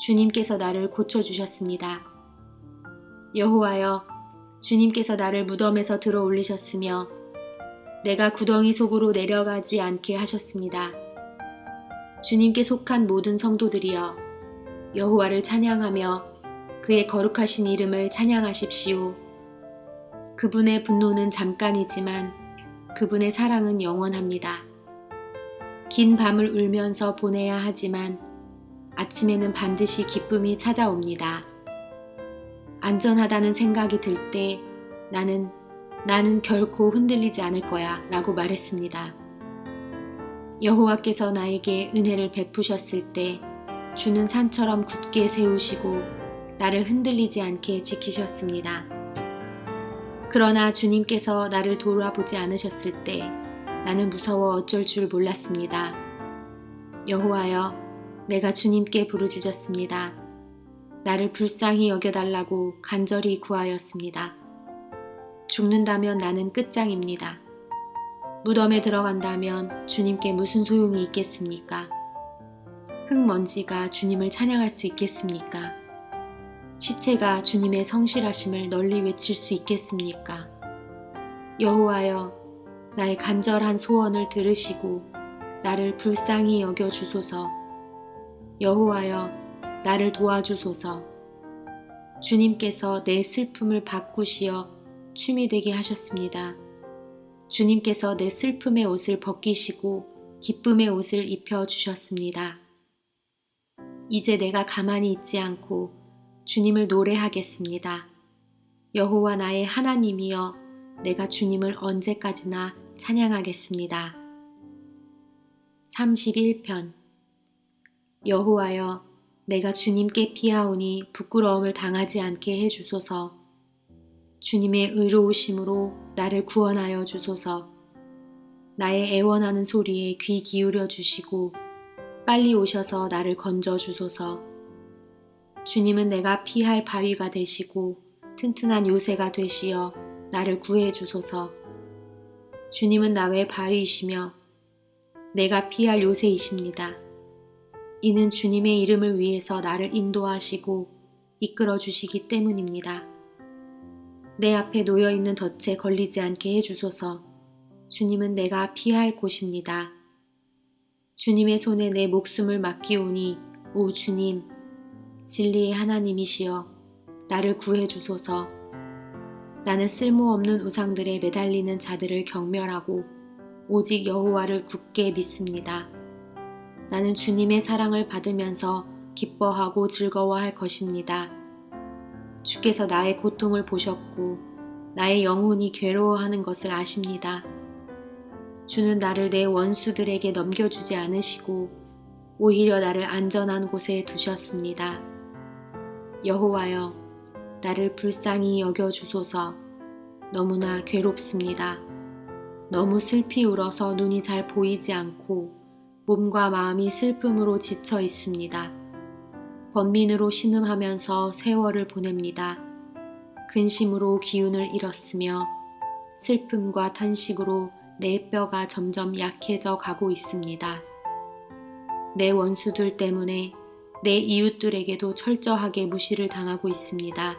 주님께서 나를 고쳐주셨습니다. 여호와여, 주님께서 나를 무덤에서 들어 올리셨으며 내가 구덩이 속으로 내려가지 않게 하셨습니다. 주님께 속한 모든 성도들이여, 여호와를 찬양하며 그의 거룩하신 이름을 찬양하십시오. 그분의 분노는 잠깐이지만 그분의 사랑은 영원합니다. 긴 밤을 울면서 보내야 하지만 아침에는 반드시 기쁨이 찾아옵니다. 안전하다는 생각이 들 때 나는 결코 흔들리지 않을 거야 라고 말했습니다. 여호와께서 나에게 은혜를 베푸셨을 때 주는 산처럼 굳게 세우시고 나를 흔들리지 않게 지키셨습니다. 그러나 주님께서 나를 돌아보지 않으셨을 때 나는 무서워 어쩔 줄 몰랐습니다. 여호와여, 내가 주님께 부르짖었습니다. 나를 불쌍히 여겨달라고 간절히 구하였습니다. 죽는다면 나는 끝장입니다. 무덤에 들어간다면 주님께 무슨 소용이 있겠습니까? 흙먼지가 주님을 찬양할 수 있겠습니까? 시체가 주님의 성실하심을 널리 외칠 수 있겠습니까? 여호와여, 나의 간절한 소원을 들으시고 나를 불쌍히 여겨주소서. 여호와여, 나를 도와주소서. 주님께서 내 슬픔을 바꾸시어 춤이 되게 하셨습니다. 주님께서 내 슬픔의 옷을 벗기시고 기쁨의 옷을 입혀주셨습니다. 이제 내가 가만히 있지 않고 주님을 노래하겠습니다. 여호와 나의 하나님이여, 내가 주님을 언제까지나 찬양하겠습니다. 31편. 여호와여, 내가 주님께 피하오니 부끄러움을 당하지 않게 해주소서. 주님의 의로우심으로 나를 구원하여 주소서. 나의 애원하는 소리에 귀 기울여 주시고 빨리 오셔서 나를 건져 주소서. 주님은 내가 피할 바위가 되시고 튼튼한 요새가 되시어 나를 구해 주소서. 주님은 나의 바위이시며 내가 피할 요새이십니다. 이는 주님의 이름을 위해서 나를 인도하시고 이끌어 주시기 때문입니다. 내 앞에 놓여있는 덫에 걸리지 않게 해주소서. 주님은 내가 피할 곳입니다. 주님의 손에 내 목숨을 맡기오니 오 주님, 진리의 하나님이시여 나를 구해주소서. 나는 쓸모없는 우상들에 매달리는 자들을 경멸하고 오직 여호와를 굳게 믿습니다. 나는 주님의 사랑을 받으면서 기뻐하고 즐거워할 것입니다. 주께서 나의 고통을 보셨고 나의 영혼이 괴로워하는 것을 아십니다. 주는 나를 내 원수들에게 넘겨주지 않으시고 오히려 나를 안전한 곳에 두셨습니다. 여호와여, 나를 불쌍히 여겨주소서. 너무나 괴롭습니다. 너무 슬피 울어서 눈이 잘 보이지 않고 몸과 마음이 슬픔으로 지쳐 있습니다. 번민으로 신음하면서 세월을 보냅니다. 근심으로 기운을 잃었으며 슬픔과 탄식으로 내 뼈가 점점 약해져 가고 있습니다. 내 원수들 때문에 내 이웃들에게도 철저하게 무시를 당하고 있습니다.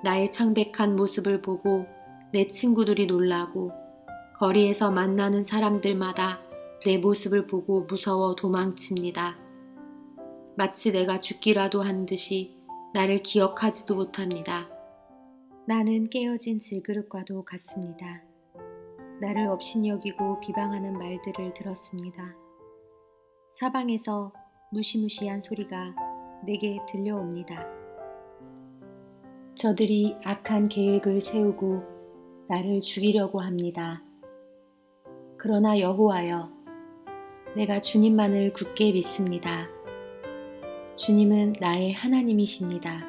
나의 창백한 모습을 보고 내 친구들이 놀라고 거리에서 만나는 사람들마다 내 모습을 보고 무서워 도망칩니다. 마치 내가 죽기라도 한 듯이 나를 기억하지도 못합니다. 나는 깨어진 질그릇과도 같습니다. 나를 업신여기고 비방하는 말들을 들었습니다. 사방에서 무시무시한 소리가 내게 들려옵니다. 저들이 악한 계획을 세우고 나를 죽이려고 합니다. 그러나 여호와여, 내가 주님만을 굳게 믿습니다. 주님은 나의 하나님이십니다.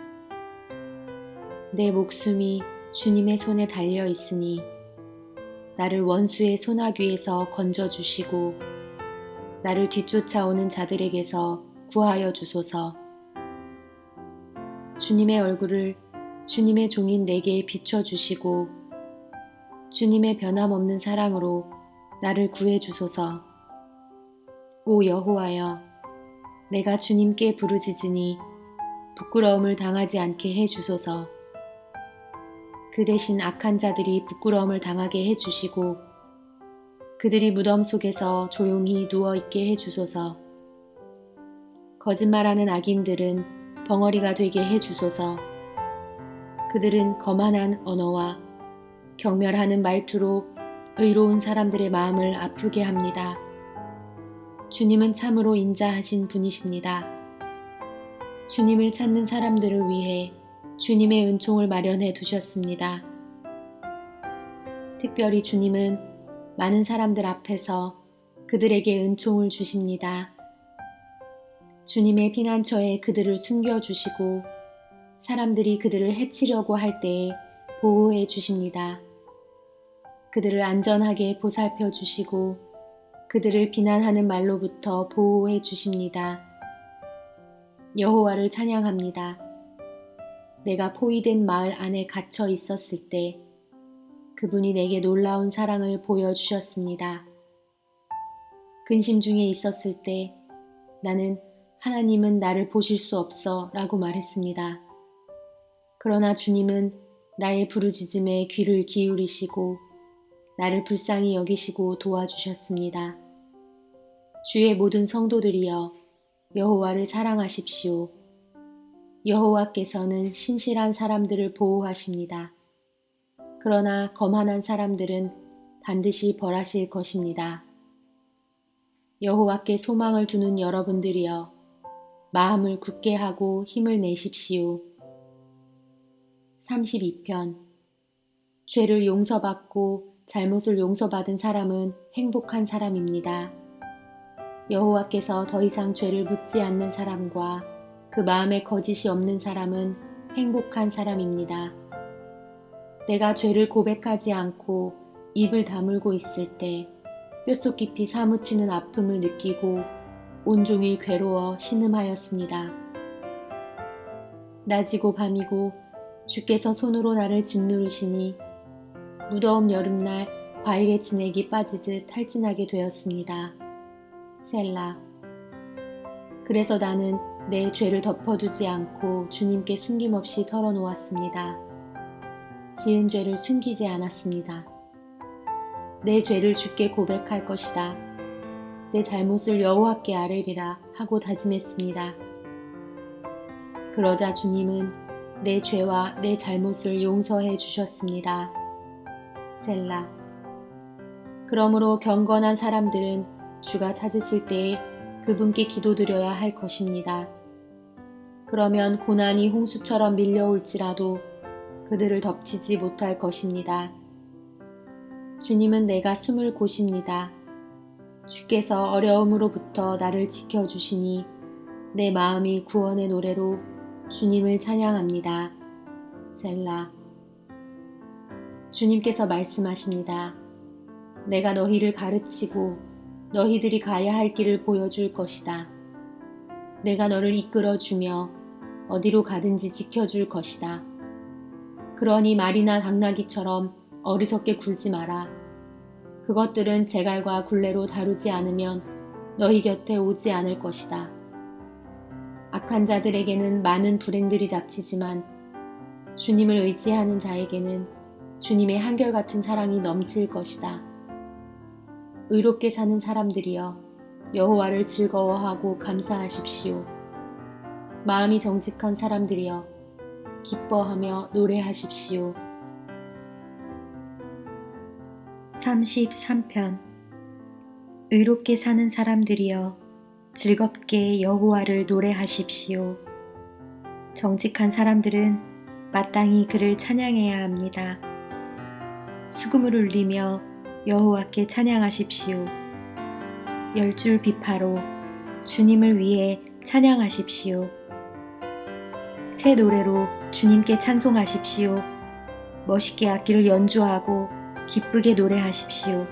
내 목숨이 주님의 손에 달려 있으니 나를 원수의 소나귀에서 건져주시고 나를 뒤쫓아오는 자들에게서 구하여 주소서. 주님의 얼굴을 주님의 종인 내게 비춰주시고 주님의 변함없는 사랑으로 나를 구해 주소서. 오 여호와여, 내가 주님께 부르짖으니 부끄러움을 당하지 않게 해 주소서. 그 대신 악한 자들이 부끄러움을 당하게 해 주시고 그들이 무덤 속에서 조용히 누워 있게 해 주소서. 거짓말하는 악인들은 벙어리가 되게 해 주소서. 그들은 거만한 언어와 경멸하는 말투로 의로운 사람들의 마음을 아프게 합니다. 주님은 참으로 인자하신 분이십니다. 주님을 찾는 사람들을 위해 주님의 은총을 마련해 두셨습니다. 특별히 주님은 많은 사람들 앞에서 그들에게 은총을 주십니다. 주님의 피난처에 그들을 숨겨주시고 사람들이 그들을 해치려고 할 때에 보호해 주십니다. 그들을 안전하게 보살펴 주시고 그들을 비난하는 말로부터 보호해 주십니다. 여호와를 찬양합니다. 내가 포위된 마을 안에 갇혀 있었을 때 그분이 내게 놀라운 사랑을 보여주셨습니다. 근심 중에 있었을 때 나는 하나님은 나를 보실 수 없어 라고 말했습니다. 그러나 주님은 나의 부르짖음에 귀를 기울이시고 나를 불쌍히 여기시고 도와주셨습니다. 주의 모든 성도들이여 여호와를 사랑하십시오. 여호와께서는 신실한 사람들을 보호하십니다. 그러나 거만한 사람들은 반드시 벌하실 것입니다. 여호와께 소망을 두는 여러분들이여 마음을 굳게 하고 힘을 내십시오. 32편. 죄를 용서받고 잘못을 용서받은 사람은 행복한 사람입니다. 여호와께서 더 이상 죄를 묻지 않는 사람과 그 마음에 거짓이 없는 사람은 행복한 사람입니다. 내가 죄를 고백하지 않고 입을 다물고 있을 때 뼛속 깊이 사무치는 아픔을 느끼고 온종일 괴로워 신음하였습니다. 낮이고 밤이고 주께서 손으로 나를 짓누르시니 무더운 여름날 과일에 진액이 빠지듯 탈진하게 되었습니다. 셀라. 그래서 나는 내 죄를 덮어두지 않고 주님께 숨김없이 털어놓았습니다. 지은 죄를 숨기지 않았습니다. 내 죄를 주께 고백할 것이다. 내 잘못을 여호와께 아뢰리라 하고 다짐했습니다. 그러자 주님은 내 죄와 내 잘못을 용서해 주셨습니다. 셀라. 그러므로 경건한 사람들은 주가 찾으실 때에 그분께 기도드려야 할 것입니다. 그러면 고난이 홍수처럼 밀려올지라도 그들을 덮치지 못할 것입니다. 주님은 내가 숨을 곳입니다. 주께서 어려움으로부터 나를 지켜주시니 내 마음이 구원의 노래로 주님을 찬양합니다. 셀라. 주님께서 말씀하십니다. 내가 너희를 가르치고 너희들이 가야 할 길을 보여줄 것이다. 내가 너를 이끌어주며 어디로 가든지 지켜줄 것이다. 그러니 말이나 당나귀처럼 어리석게 굴지 마라. 그것들은 재갈과 굴레로 다루지 않으면 너희 곁에 오지 않을 것이다. 악한 자들에게는 많은 불행들이 닥치지만 주님을 의지하는 자에게는 주님의 한결같은 사랑이 넘칠 것이다. 의롭게 사는 사람들이여 여호와를 즐거워하고 감사하십시오. 마음이 정직한 사람들이여 기뻐하며 노래하십시오. 33편. 의롭게 사는 사람들이여 즐겁게 여호와를 노래하십시오. 정직한 사람들은 마땅히 그를 찬양해야 합니다. 수금을 울리며 여호와께 찬양하십시오. 10줄 비파로 주님을 위해 찬양하십시오. 새 노래로 주님께 찬송하십시오. 멋있게 악기를 연주하고 기쁘게 노래하십시오.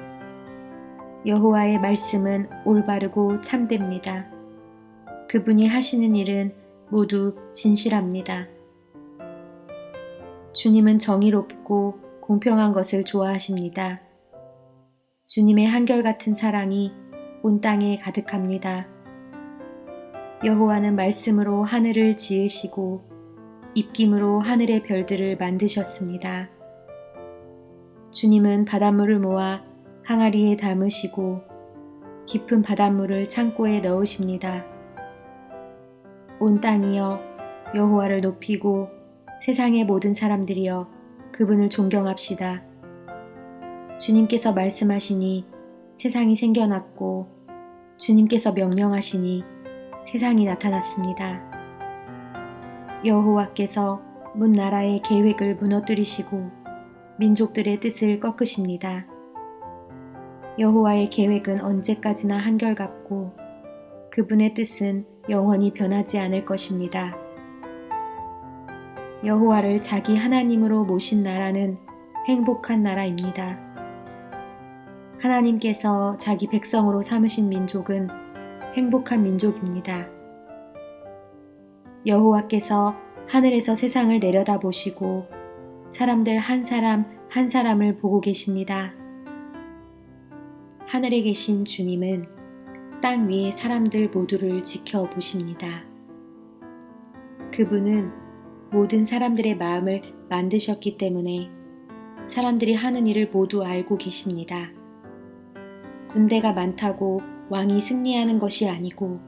여호와의 말씀은 올바르고 참됩니다. 그분이 하시는 일은 모두 진실합니다. 주님은 정의롭고 공평한 것을 좋아하십니다. 주님의 한결같은 사랑이 온 땅에 가득합니다. 여호와는 말씀으로 하늘을 지으시고 입김으로 하늘의 별들을 만드셨습니다. 주님은 바닷물을 모아 항아리에 담으시고 깊은 바닷물을 창고에 넣으십니다. 온 땅이여 여호와를 높이고 세상의 모든 사람들이여 그분을 존경합시다. 주님께서 말씀하시니 세상이 생겨났고 주님께서 명령하시니 세상이 나타났습니다. 여호와께서 문 나라의 계획을 무너뜨리시고 민족들의 뜻을 꺾으십니다. 여호와의 계획은 언제까지나 한결같고 그분의 뜻은 영원히 변하지 않을 것입니다. 여호와를 자기 하나님으로 모신 나라는 행복한 나라입니다. 하나님께서 자기 백성으로 삼으신 민족은 행복한 민족입니다. 여호와께서 하늘에서 세상을 내려다보시고 사람들 한 사람 한 사람을 보고 계십니다. 하늘에 계신 주님은 땅 위의 사람들 모두를 지켜보십니다. 그분은 모든 사람들의 마음을 만드셨기 때문에 사람들이 하는 일을 모두 알고 계십니다. 군대가 많다고 왕이 승리하는 것이 아니고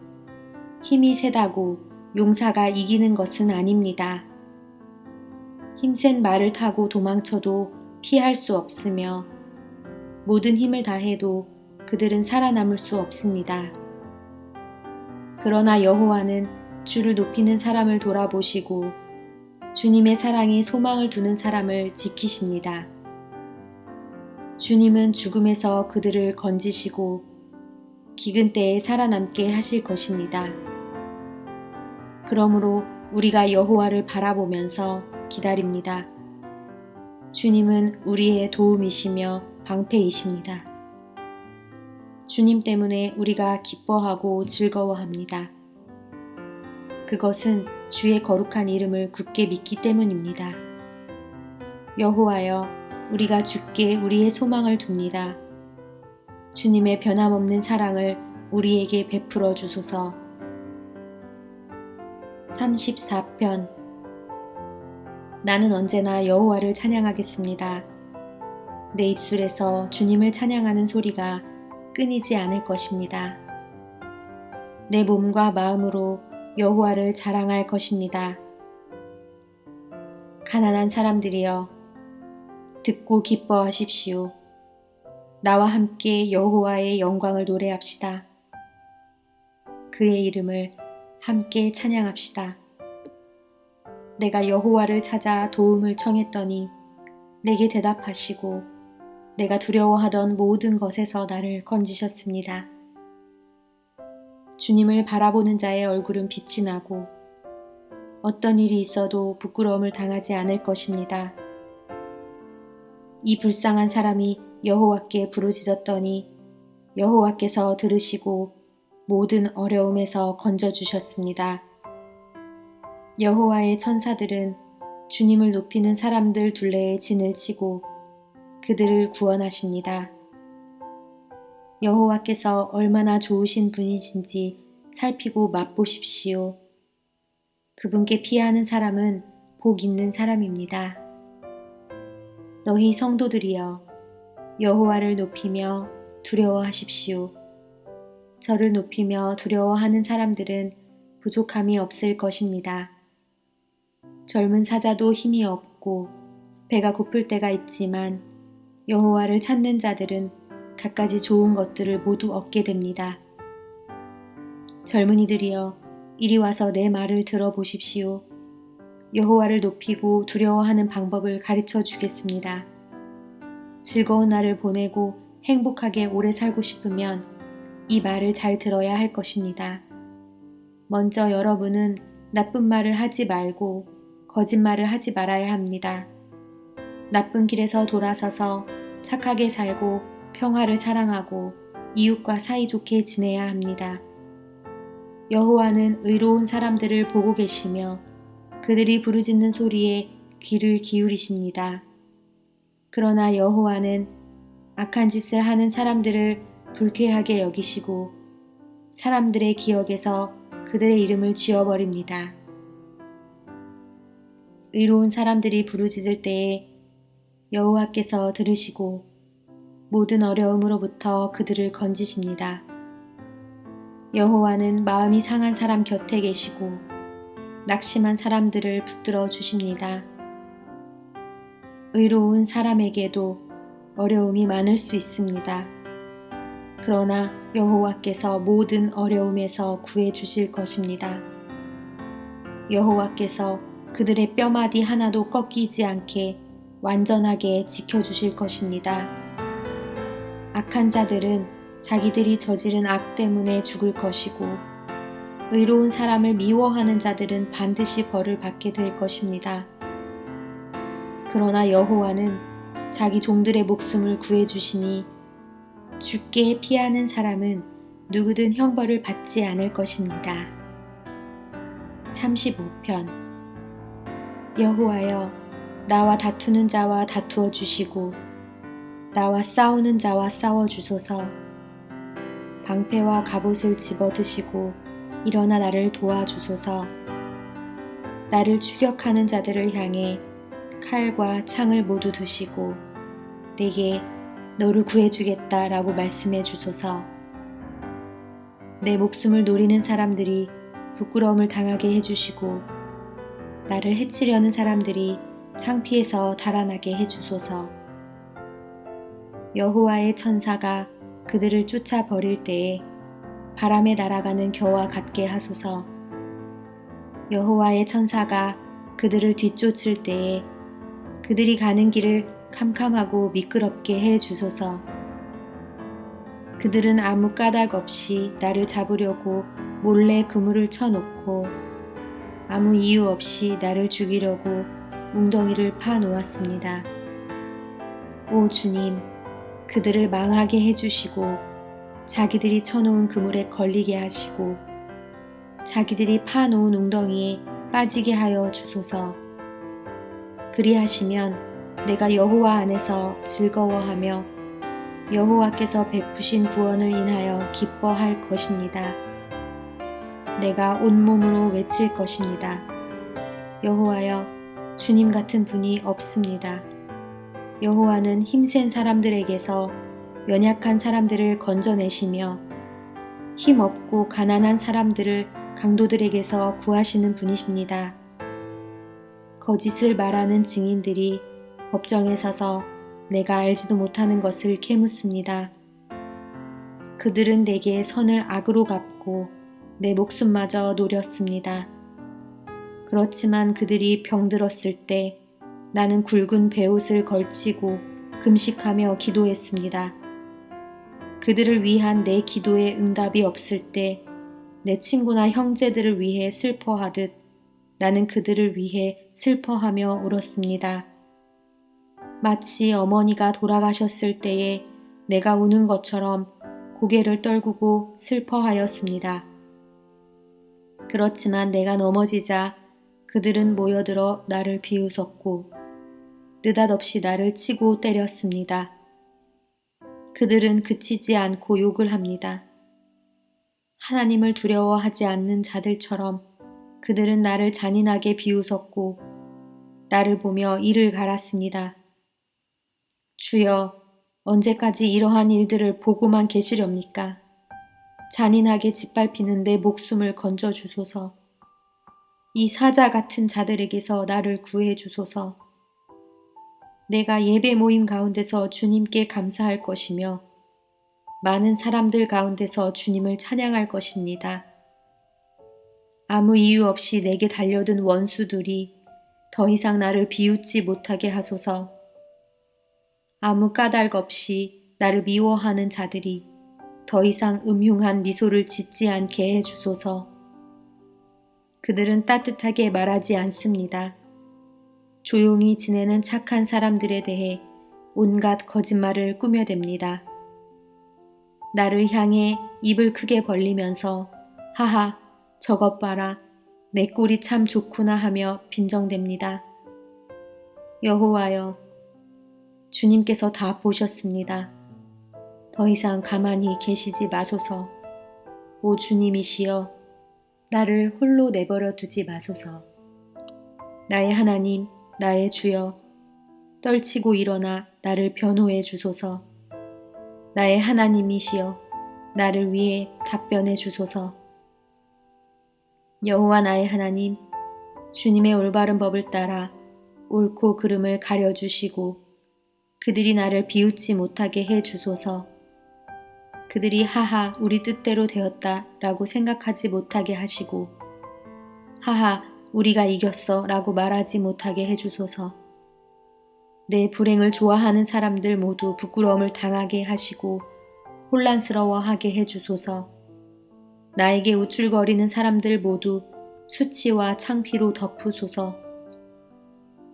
힘이 세다고 용사가 이기는 것은 아닙니다. 힘센 말을 타고 도망쳐도 피할 수 없으며 모든 힘을 다해도 그들은 살아남을 수 없습니다. 그러나 여호와는 주를 높이는 사람을 돌아보시고 주님의 사랑에 소망을 두는 사람을 지키십니다. 주님은 죽음에서 그들을 건지시고 기근 때에 살아남게 하실 것입니다. 그러므로 우리가 여호와를 바라보면서 기다립니다. 주님은 우리의 도움이시며 방패이십니다. 주님 때문에 우리가 기뻐하고 즐거워합니다. 그것은 주의 거룩한 이름을 굳게 믿기 때문입니다. 여호와여, 우리가 주께 우리의 소망을 둡니다. 주님의 변함없는 사랑을 우리에게 베풀어 주소서. 34편. 나는 언제나 여호와를 찬양하겠습니다. 내 입술에서 주님을 찬양하는 소리가 끊이지 않을 것입니다. 내 몸과 마음으로 여호와를 자랑할 것입니다. 가난한 사람들이여, 듣고 기뻐하십시오. 나와 함께 여호와의 영광을 노래합시다. 그의 이름을 함께 찬양합시다. 내가 여호와를 찾아 도움을 청했더니 내게 대답하시고 내가 두려워하던 모든 것에서 나를 건지셨습니다. 주님을 바라보는 자의 얼굴은 빛이 나고 어떤 일이 있어도 부끄러움을 당하지 않을 것입니다. 이 불쌍한 사람이 여호와께 부르짖었더니 여호와께서 들으시고 모든 어려움에서 건져주셨습니다. 여호와의 천사들은 주님을 높이는 사람들 둘레에 진을 치고 그들을 구원하십니다. 여호와께서 얼마나 좋으신 분이신지 살피고 맛보십시오. 그분께 피하는 사람은 복 있는 사람입니다. 너희 성도들이여, 여호와를 높이며 두려워하십시오. 저를 높이며 두려워하는 사람들은 부족함이 없을 것입니다. 젊은 사자도 힘이 없고 배가 고플 때가 있지만 여호와를 찾는 자들은 갖가지 좋은 것들을 모두 얻게 됩니다. 젊은이들이여, 이리 와서 내 말을 들어보십시오. 여호와를 높이고 두려워하는 방법을 가르쳐 주겠습니다. 즐거운 날을 보내고 행복하게 오래 살고 싶으면 이 말을 잘 들어야 할 것입니다. 먼저 여러분은 나쁜 말을 하지 말고 거짓말을 하지 말아야 합니다. 나쁜 길에서 돌아서서 착하게 살고 평화를 사랑하고 이웃과 사이좋게 지내야 합니다. 여호와는 의로운 사람들을 보고 계시며 그들이 부르짖는 소리에 귀를 기울이십니다. 그러나 여호와는 악한 짓을 하는 사람들을 불쾌하게 여기시고 사람들의 기억에서 그들의 이름을 지워버립니다. 의로운 사람들이 부르짖을 때에 여호와께서 들으시고 모든 어려움으로부터 그들을 건지십니다. 여호와는 마음이 상한 사람 곁에 계시고 낙심한 사람들을 붙들어 주십니다. 의로운 사람에게도 어려움이 많을 수 있습니다. 그러나 여호와께서 모든 어려움에서 구해 주실 것입니다. 여호와께서 그들의 뼈마디 하나도 꺾이지 않게 완전하게 지켜주실 것입니다. 악한 자들은 자기들이 저지른 악 때문에 죽을 것이고 의로운 사람을 미워하는 자들은 반드시 벌을 받게 될 것입니다. 그러나 여호와는 자기 종들의 목숨을 구해주시니 죽게 피하는 사람은 누구든 형벌을 받지 않을 것입니다. 35편 여호와여 나와 다투는 자와 다투어 주시고 나와 싸우는 자와 싸워 주소서. 방패와 갑옷을 집어 드시고 일어나 나를 도와주소서. 나를 추격하는 자들을 향해 칼과 창을 모두 드시고 내게 너를 구해주겠다 라고 말씀해 주소서. 내 목숨을 노리는 사람들이 부끄러움을 당하게 해주시고 나를 해치려는 사람들이 창피해서 달아나게 해주소서. 여호와의 천사가 그들을 쫓아 버릴 때에 바람에 날아가는 겨와 같게 하소서. 여호와의 천사가 그들을 뒤쫓을 때에 그들이 가는 길을 캄캄하고 미끄럽게 해 주소서. 그들은 아무 까닭 없이 나를 잡으려고 몰래 그물을 쳐놓고 아무 이유 없이 나를 죽이려고 웅덩이를 파 놓았습니다. 오 주님, 그들을 망하게 해주시고 자기들이 쳐놓은 그물에 걸리게 하시고 자기들이 파놓은 웅덩이에 빠지게 하여 주소서. 그리하시면 내가 여호와 안에서 즐거워하며 여호와께서 베푸신 구원을 인하여 기뻐할 것입니다. 내가 온몸으로 외칠 것입니다. 여호와여, 주님 같은 분이 없습니다. 여호와는 힘센 사람들에게서 연약한 사람들을 건져내시며 힘없고 가난한 사람들을 강도들에게서 구하시는 분이십니다. 거짓을 말하는 증인들이 법정에 서서 내가 알지도 못하는 것을 캐묻습니다. 그들은 내게 선을 악으로 갚고 내 목숨마저 노렸습니다. 그렇지만 그들이 병들었을 때 나는 굵은 베옷을 걸치고 금식하며 기도했습니다. 그들을 위한 내 기도에 응답이 없을 때 내 친구나 형제들을 위해 슬퍼하듯 나는 그들을 위해 슬퍼하며 울었습니다. 마치 어머니가 돌아가셨을 때에 내가 우는 것처럼 고개를 떨구고 슬퍼하였습니다. 그렇지만 내가 넘어지자 그들은 모여들어 나를 비웃었고 느닷없이 나를 치고 때렸습니다. 그들은 그치지 않고 욕을 합니다. 하나님을 두려워하지 않는 자들처럼 그들은 나를 잔인하게 비웃었고 나를 보며 이를 갈았습니다. 주여, 언제까지 이러한 일들을 보고만 계시렵니까? 잔인하게 짓밟히는 내 목숨을 건져 주소서. 이 사자 같은 자들에게서 나를 구해 주소서. 내가 예배 모임 가운데서 주님께 감사할 것이며 많은 사람들 가운데서 주님을 찬양할 것입니다. 아무 이유 없이 내게 달려든 원수들이 더 이상 나를 비웃지 못하게 하소서. 아무 까닭 없이 나를 미워하는 자들이 더 이상 음흉한 미소를 짓지 않게 해주소서. 그들은 따뜻하게 말하지 않습니다. 조용히 지내는 착한 사람들에 대해 온갖 거짓말을 꾸며댑니다. 나를 향해 입을 크게 벌리면서 하하, 저것 봐라, 내 꼴이 참 좋구나 하며 빈정댑니다. 여호와여, 주님께서 다 보셨습니다. 더 이상 가만히 계시지 마소서. 오 주님이시여, 나를 홀로 내버려 두지 마소서. 나의 하나님, 나의 주여, 떨치고 일어나 나를 변호해 주소서. 나의 하나님이시여, 나를 위해 답변해 주소서. 여호와 나의 하나님, 주님의 올바른 법을 따라 옳고 그름을 가려주시고 그들이 나를 비웃지 못하게 해 주소서. 그들이 하하 우리 뜻대로 되었다 라고 생각하지 못하게 하시고 하하 우리가 이겼어 라고 말하지 못하게 해 주소서. 내 불행을 좋아하는 사람들 모두 부끄러움을 당하게 하시고 혼란스러워하게 해 주소서. 나에게 우쭐거리는 사람들 모두 수치와 창피로 덮으소서.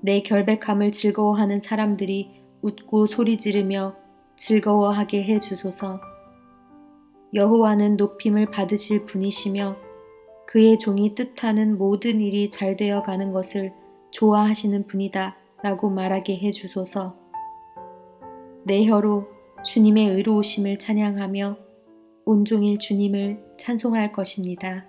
내 결백함을 즐거워하는 사람들이 웃고 소리 지르며 즐거워하게 해 주소서. 여호와는 높임을 받으실 분이시며 그의 종이 뜻하는 모든 일이 잘 되어 가는 것을 좋아하시는 분이다 라고 말하게 해 주소서. 내 혀로 주님의 의로우심을 찬양하며 온종일 주님을 찬송할 것입니다.